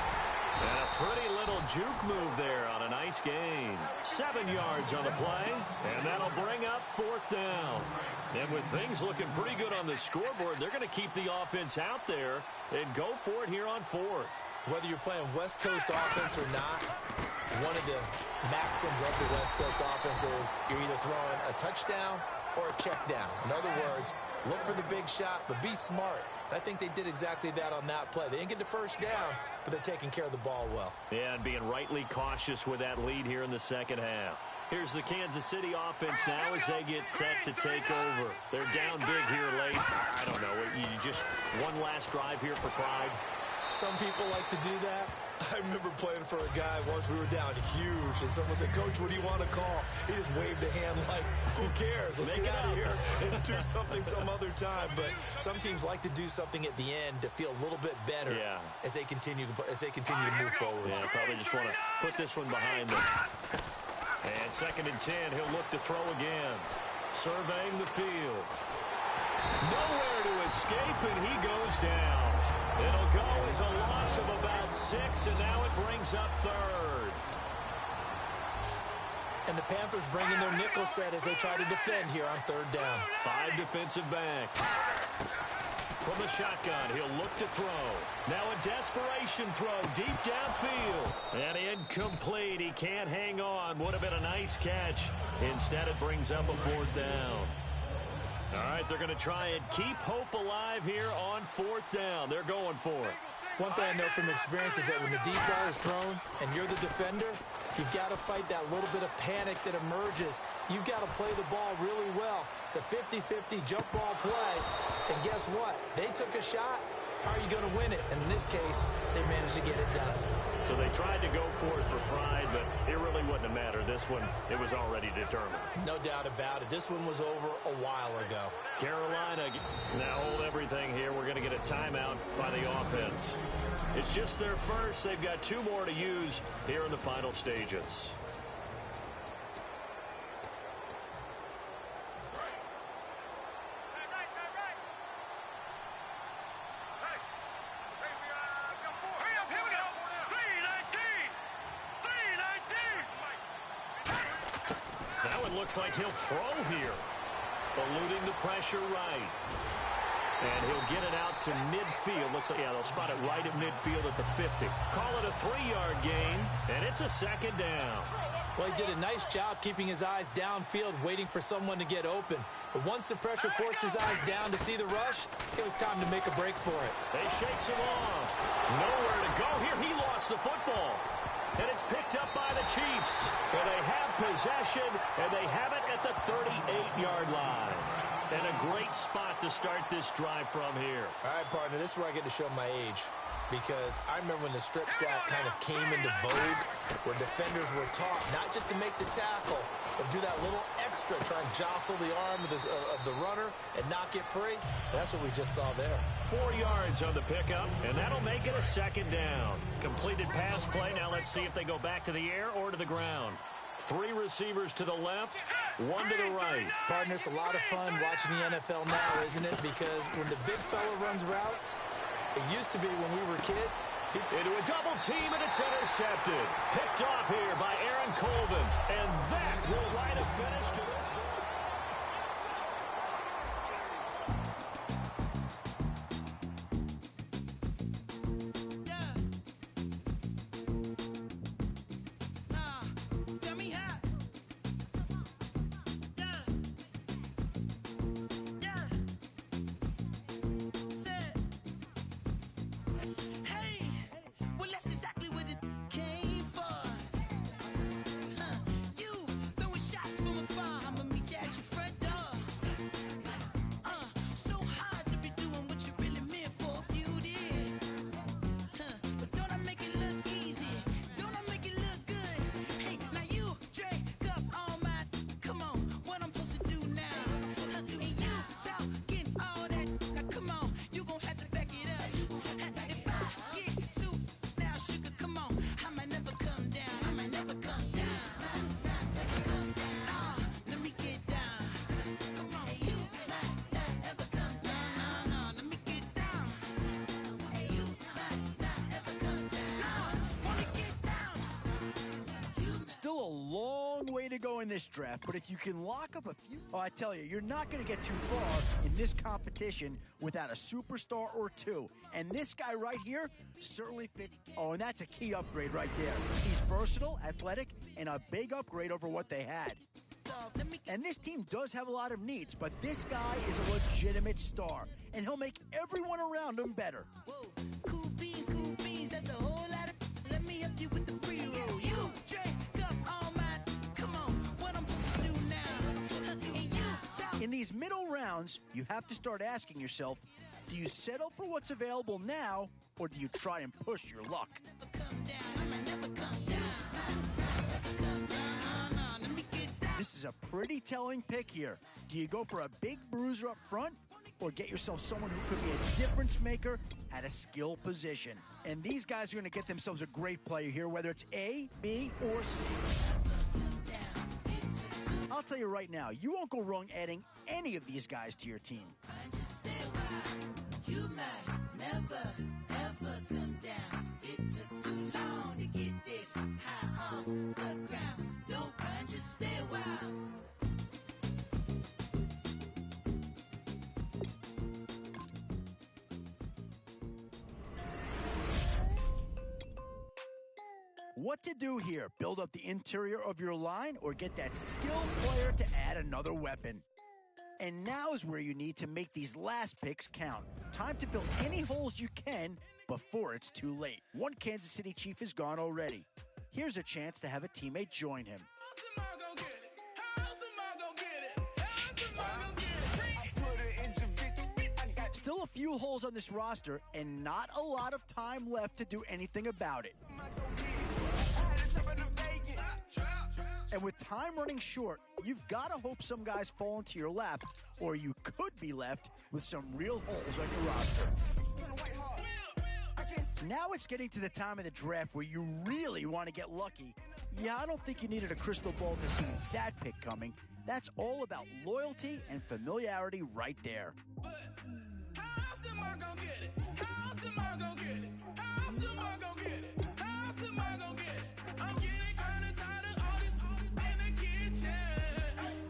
And a pretty little juke move there on a nice gain. 7 yards on the play, and that'll bring up 4th down. And with things looking pretty good on the scoreboard, they're going to keep the offense out there and go for it here on 4th. Whether you're playing West Coast offense or not, one of the maxims of the West Coast offense is you're either throwing a touchdown or a check down. In other words, look for the big shot, but be smart. I think they did exactly that on that play. They didn't get the 1st down, but they're taking care of the ball well. Yeah, and being rightly cautious with that lead here in the 2nd half. Here's the Kansas City offense now as they get set to take over. They're down big here late. I don't know. You just one last drive here for pride. Some people like to do that. I remember playing for a guy once. We were down huge, and someone said, "Coach, what do you want to call?" He just waved a hand like, "Who cares? Let's get out of here and do something some other time." But some teams like to do something at the end to feel a little bit better as they continue to move forward. Yeah, probably just want to put this one behind them. And 2nd and 10, he'll look to throw again. Surveying the field. Nowhere to escape, and he goes down. It'll go as a loss of about 6, and now it brings up 3rd. And the Panthers bring in their nickel set as they try to defend here on 3rd down. 5 defensive backs. From the shotgun, he'll look to throw. Now a desperation throw deep downfield. And incomplete. He can't hang on. Would have been a nice catch. Instead, it brings up a 4th down. All right, they're going to try and keep hope alive here on 4th down. They're going for it. One thing I know from experience is that when the deep ball is thrown and you're the defender, you've got to fight that little bit of panic that emerges. You've got to play the ball really well. It's a 50-50 jump ball play. And guess what? They took a shot. How are you going to win it? And in this case, they managed to get it done. So they tried to go for it for pride, but it really wouldn't have mattered. This one, it was already determined. No doubt about it. This one was over a while ago. Carolina now hold everything here. We're going to get a timeout by the offense. It's just their first. They've got 2 more to use here in the final stages. looks like he'll throw here. Eluding the pressure right. And he'll get it out to midfield. Looks like, yeah, they'll spot it right at midfield at the 50. Call it a 3-yard gain, and it's a second down. Well, he did a nice job keeping his eyes downfield, waiting for someone to get open. But once the pressure forced his eyes down to see the rush, it was time to make a break for it. They shakes him off. Nowhere to go here. He lost the football. And it's picked up by the Chiefs. Where they have possession, and they have it at the 38-yard line. And a great spot to start this drive from here. All right, partner, this is where I get to show my age. Because I remember when the strip sack kind of came into vogue, where defenders were taught not just to make the tackle, but do that little extra, try and jostle the arm of the runner and not get free. That's what we just saw there. 4 yards on the pickup, and that'll make it a second down. Completed pass play. Now let's see if they go back to the air or to the ground. 3 receivers to the left, 1 to the right. Partner, it's a lot of fun watching the NFL now, isn't it? Because when the big fella runs routes, it used to be when we were kids. Into a double team, and it's intercepted. Picked off here by Aaron Colvin. And that will write a finish to this ball. Still a long way to go in this draft, but if you can lock up a few... Oh, I tell you, you're not going to get too far in this competition without a superstar or two. And this guy right here certainly fits... Oh, and that's a key upgrade right there. He's versatile, athletic, and a big upgrade over what they had. And this team does have a lot of needs, but this guy is a legitimate star, and he'll make everyone around him better. Whoa, cool beans, that's a whole lot of... Let me help you with the pre-roll. You drink up all my... Come on, what I'm supposed to do now? And you talk... In these middle rounds, you have to start asking yourself, do you settle for what's available now, or do you try and push your luck? This is a pretty telling pick here. Do you go for a big bruiser up front, or get yourself someone who could be a difference maker at a skill position? And these guys are going to get themselves a great player here, whether it's A, B, or C. I'll tell you right now, you won't go wrong adding any of these guys to your team. You might never, ever come down. It took too long to get this high off the ground. Don't run, just stay a while. What to do here? Build up the interior of your line or get that skilled player to add another weapon? And now is where you need to make these last picks count. Time to fill any holes you can before it's too late. One Kansas City Chief is gone already. Here's a chance to have a teammate join him. Still a few holes on this roster and not a lot of time left to do anything about it. And with time running short, you've got to hope some guys fall into your lap, or you could be left with some real holes on your roster. Now it's getting to the time of the draft where you really want to get lucky. Yeah, I don't think you needed a crystal ball to see that pick coming. That's all about loyalty and familiarity right there. But how am I gonna get it? How am I gonna get it? How am I gonna get it? How am I gonna get it? I'm getting kinda tired of all this in the kitchen.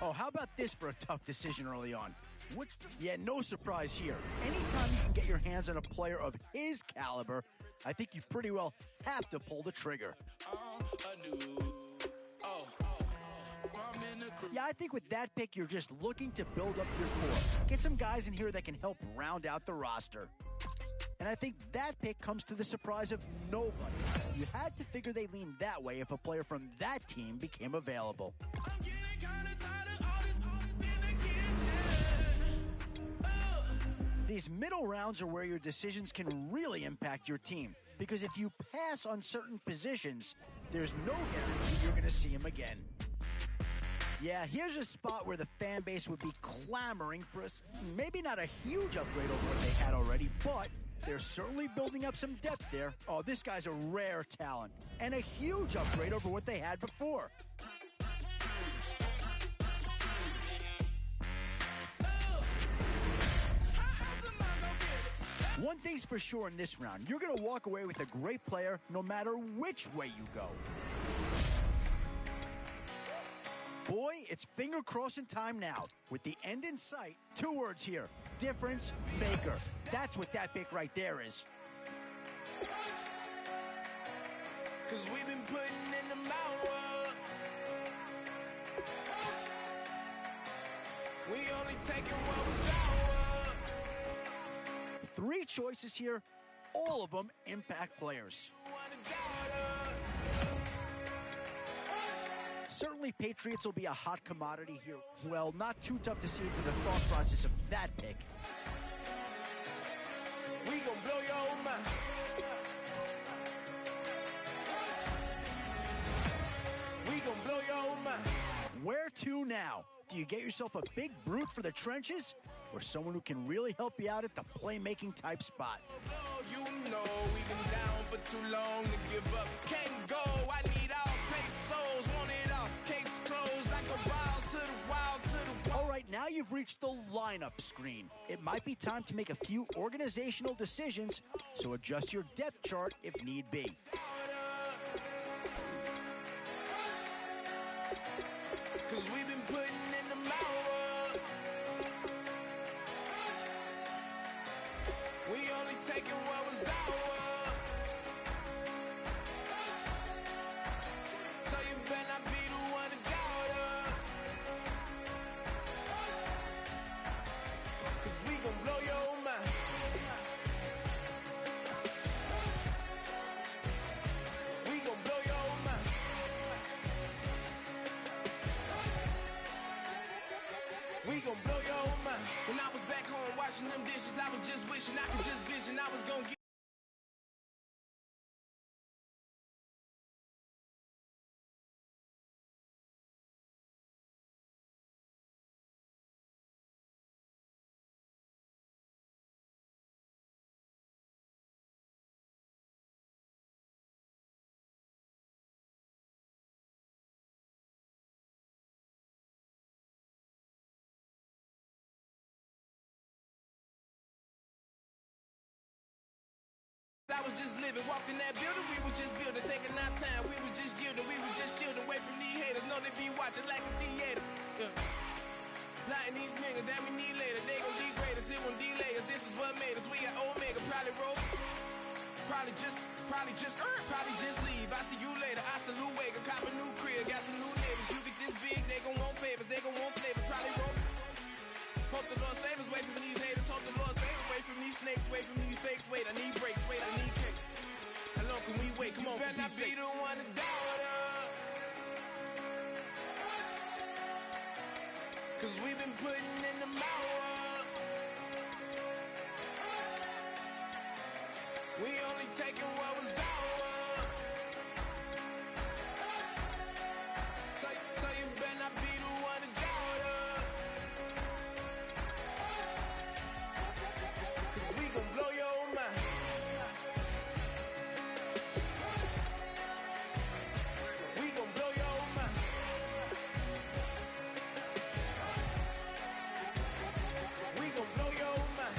Oh, how about this for a tough decision early on? Yeah, no surprise here. Anytime you can get your hands on a player of his caliber, I think you pretty well have to pull the trigger. Yeah, I think with that pick, you're just looking to build up your core. Get some guys in here that can help round out the roster. And I think that pick comes to the surprise of nobody. You had to figure they lean that way if a player from that team became available. I'm getting kinda tired of all this in the kitchen. These middle rounds are where your decisions can really impact your team. Because if you pass on certain positions, there's no guarantee you're going to see them again. Yeah, here's a spot where the fan base would be clamoring for maybe not a huge upgrade over what they had already, but they're certainly building up some depth there. Oh, this guy's a rare talent, and a huge upgrade over what they had before. One thing's for sure in this round, you're going to walk away with a great player no matter which way you go. Boy, it's finger crossing time now. With the end in sight, 2 words here. Difference maker. That's what that pick right there is. Cause we've been putting in the hour. We only taking what was ours. 3 choices here, all of them impact players. Certainly, Patriots will be a hot commodity here. Well, not too tough to see into the thought process of that pick. We gon' blow your mind. We gon' blow your mind. Where to now? Do you get yourself a big brute for the trenches? Or someone who can really help you out at the playmaking type spot? You know we've been down for too long to give up. Can't go, I need all pesos, want it all. Case closed, I go balls to the wild, to the wild. All right, now you've reached the lineup screen. It might be time to make a few organizational decisions, so adjust your depth chart if need be. Cause we've been putting in the hour. We only taking what was ours. So you better not be the one to doubt us. Cause we gon' blow your mind. We gon' blow your mind. We gon' blow your mind. When I was back home washing them dishes, I was just wishing I could just vision I was gonna get. I was just living, walked in that building, we was just building, taking our time, we was just yielding, away from these haters, know they be watching like a theater. Yeah. Plotting these niggas that we need later, they gon' degrade us, it won't delay us, this is what made us, we got Omega, probably roll, probably just leave, I see you later, I salute Wake, cop a new crib, got some new neighbors, you get this big, they gon' want favors, they gon' want flavors, probably roll. Hope the Lord save us, away from these haters, hope the Lord save us, away from these snakes, away from these fakes, wait, I need breaks, wait, I need kick. How long can we wait, come on, for peace sake. You better not be the one to doubt us. Cause we've been putting in the hour. We only taking what was ours. So you better not be the one to doubt us. Cause we gon' blow your mind. We gon' blow your mind. We gon' blow your mind.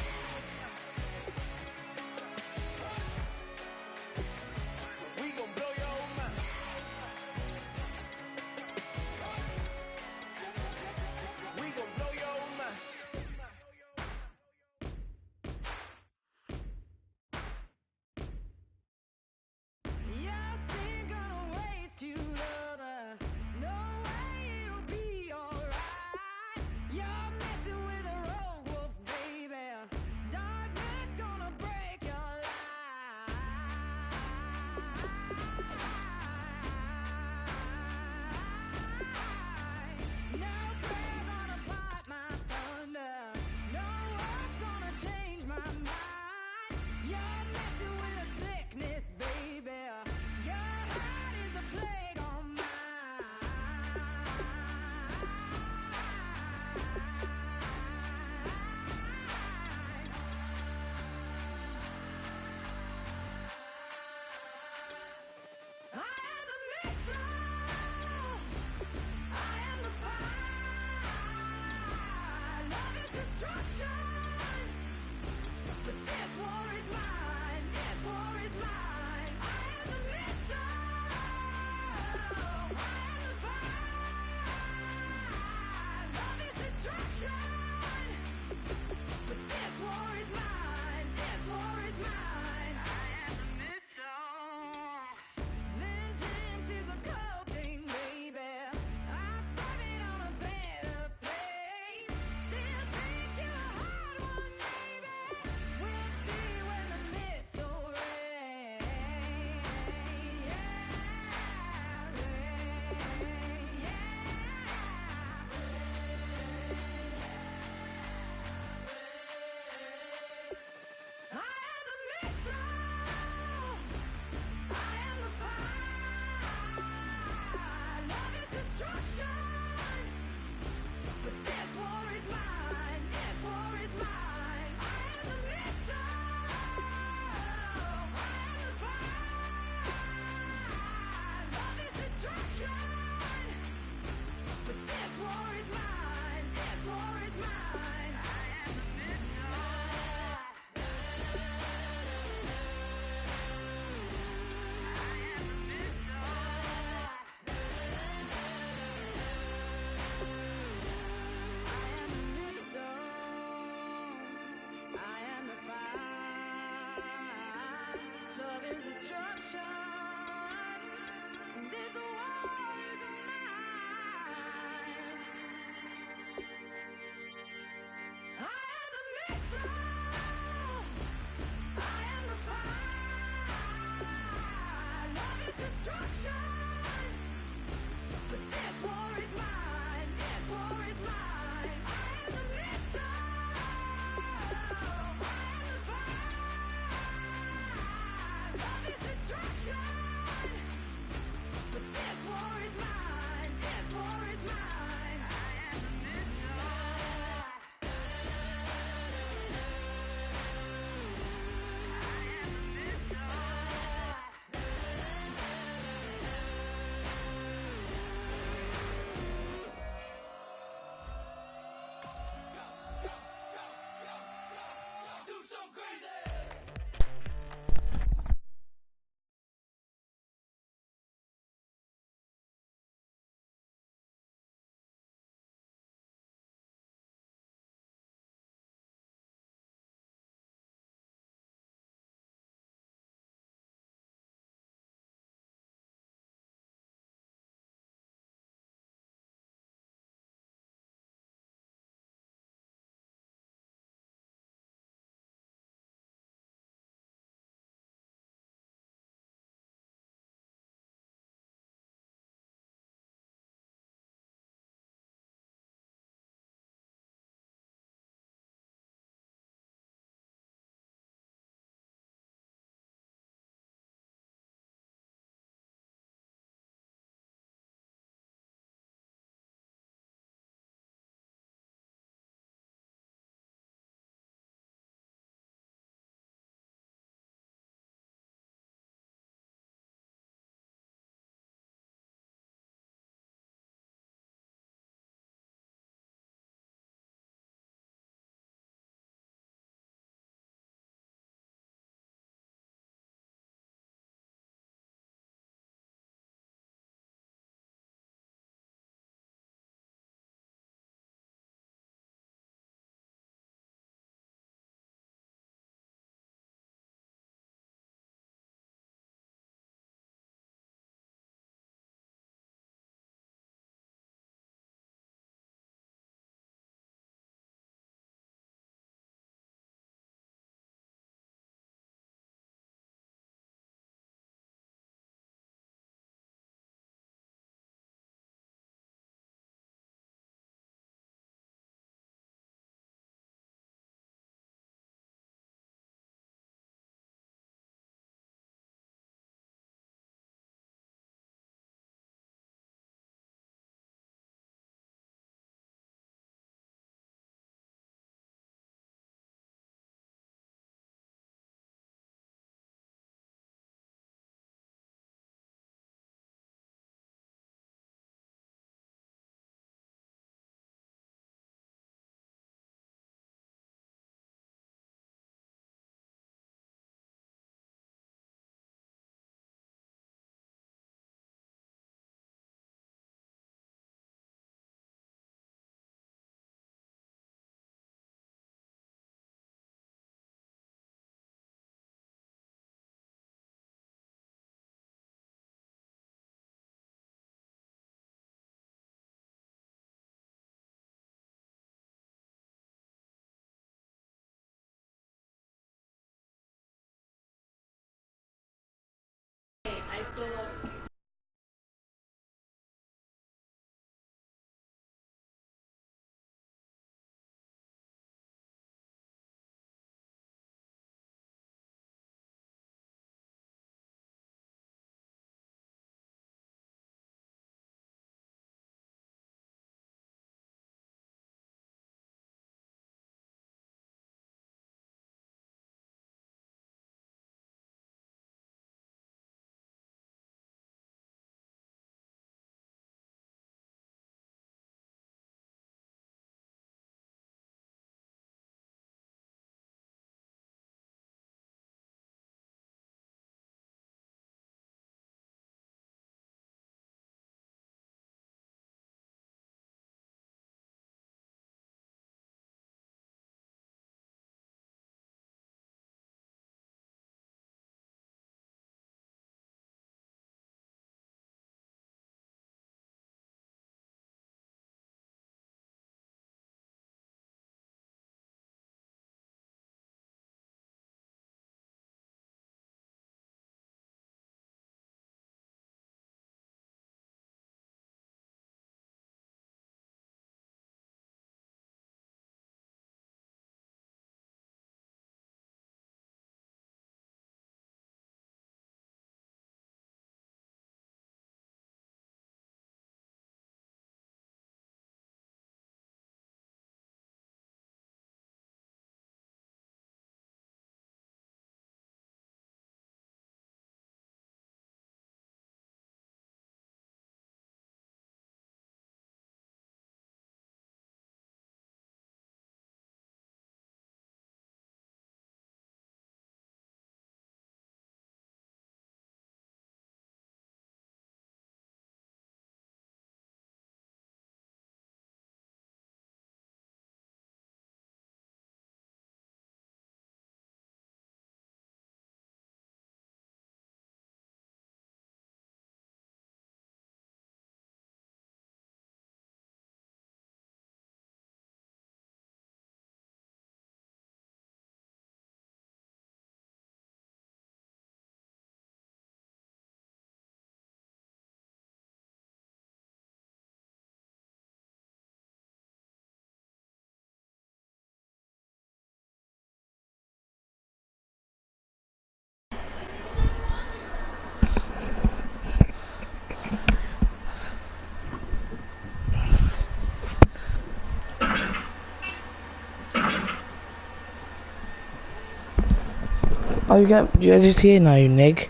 Oh, you got GTA now, you nig.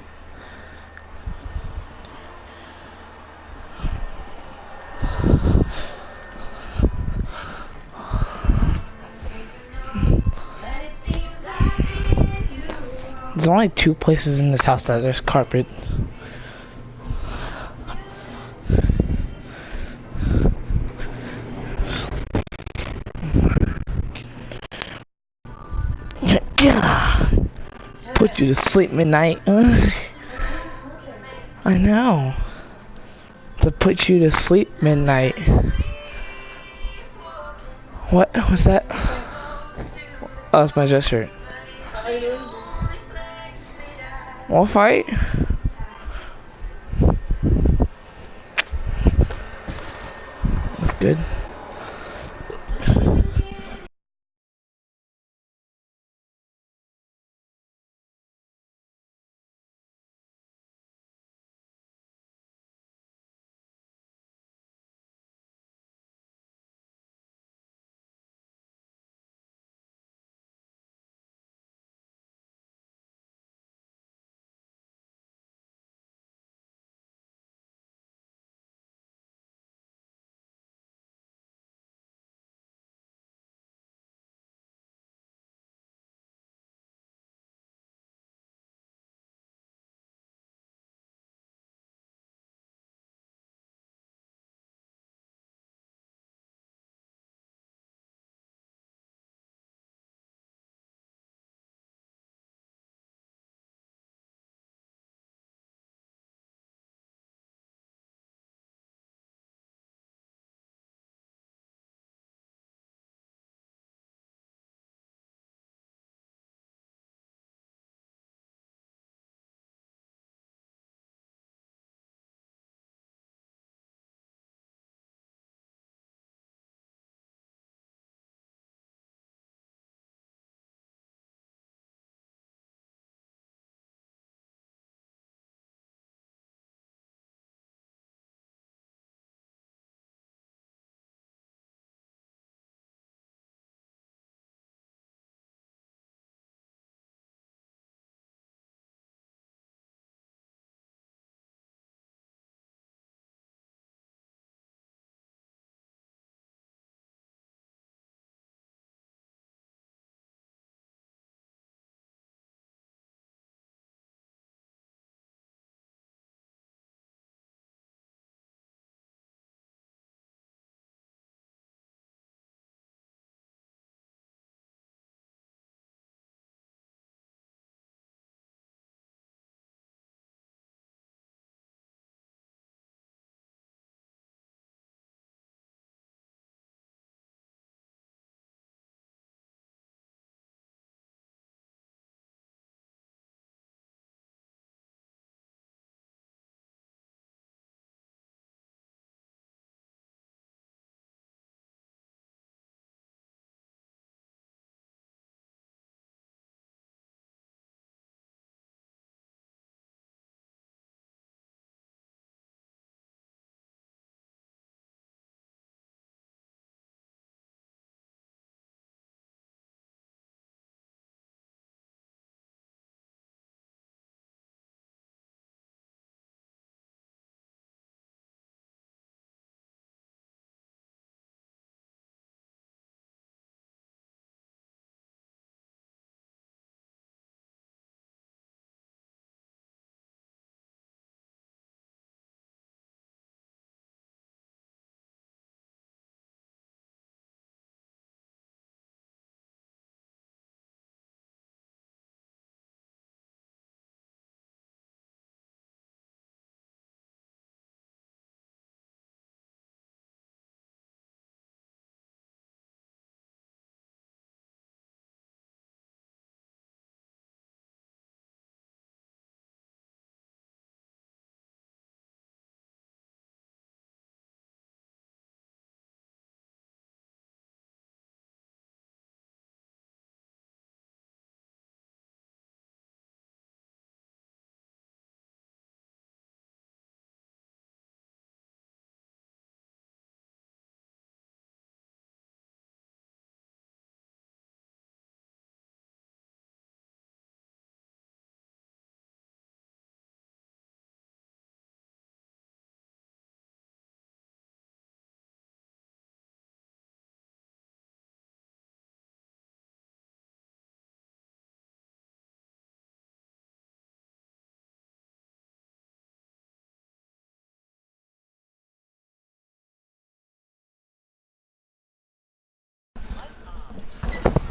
There's only 2 places in this house that there's carpet. Put you to sleep midnight. I know. To put you to sleep midnight. What was that? Oh, it's my dress shirt. We'll fight. That's good.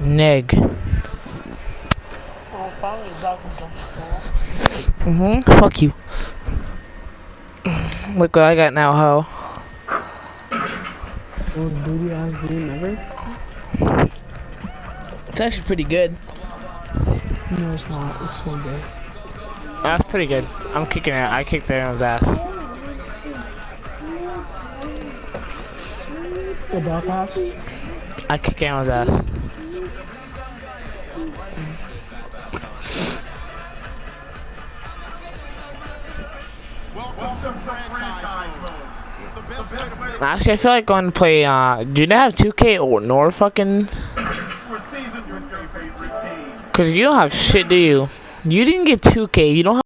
Neg. Oh, finally back Fuck you. Look what I got now, ho. Most booty ass game ever? It's actually pretty good. No, it's not. It's so good. That's pretty good. I'm kicking it. I kicked everyone's ass. The back pass? I kicked everyone's ass. Welcome to franchise mode. The best way to play the Actually, I feel like going to play, do they have 2K or nor fucking? season your favorite team. Cause you don't have shit, do you? You didn't get 2K. You don't have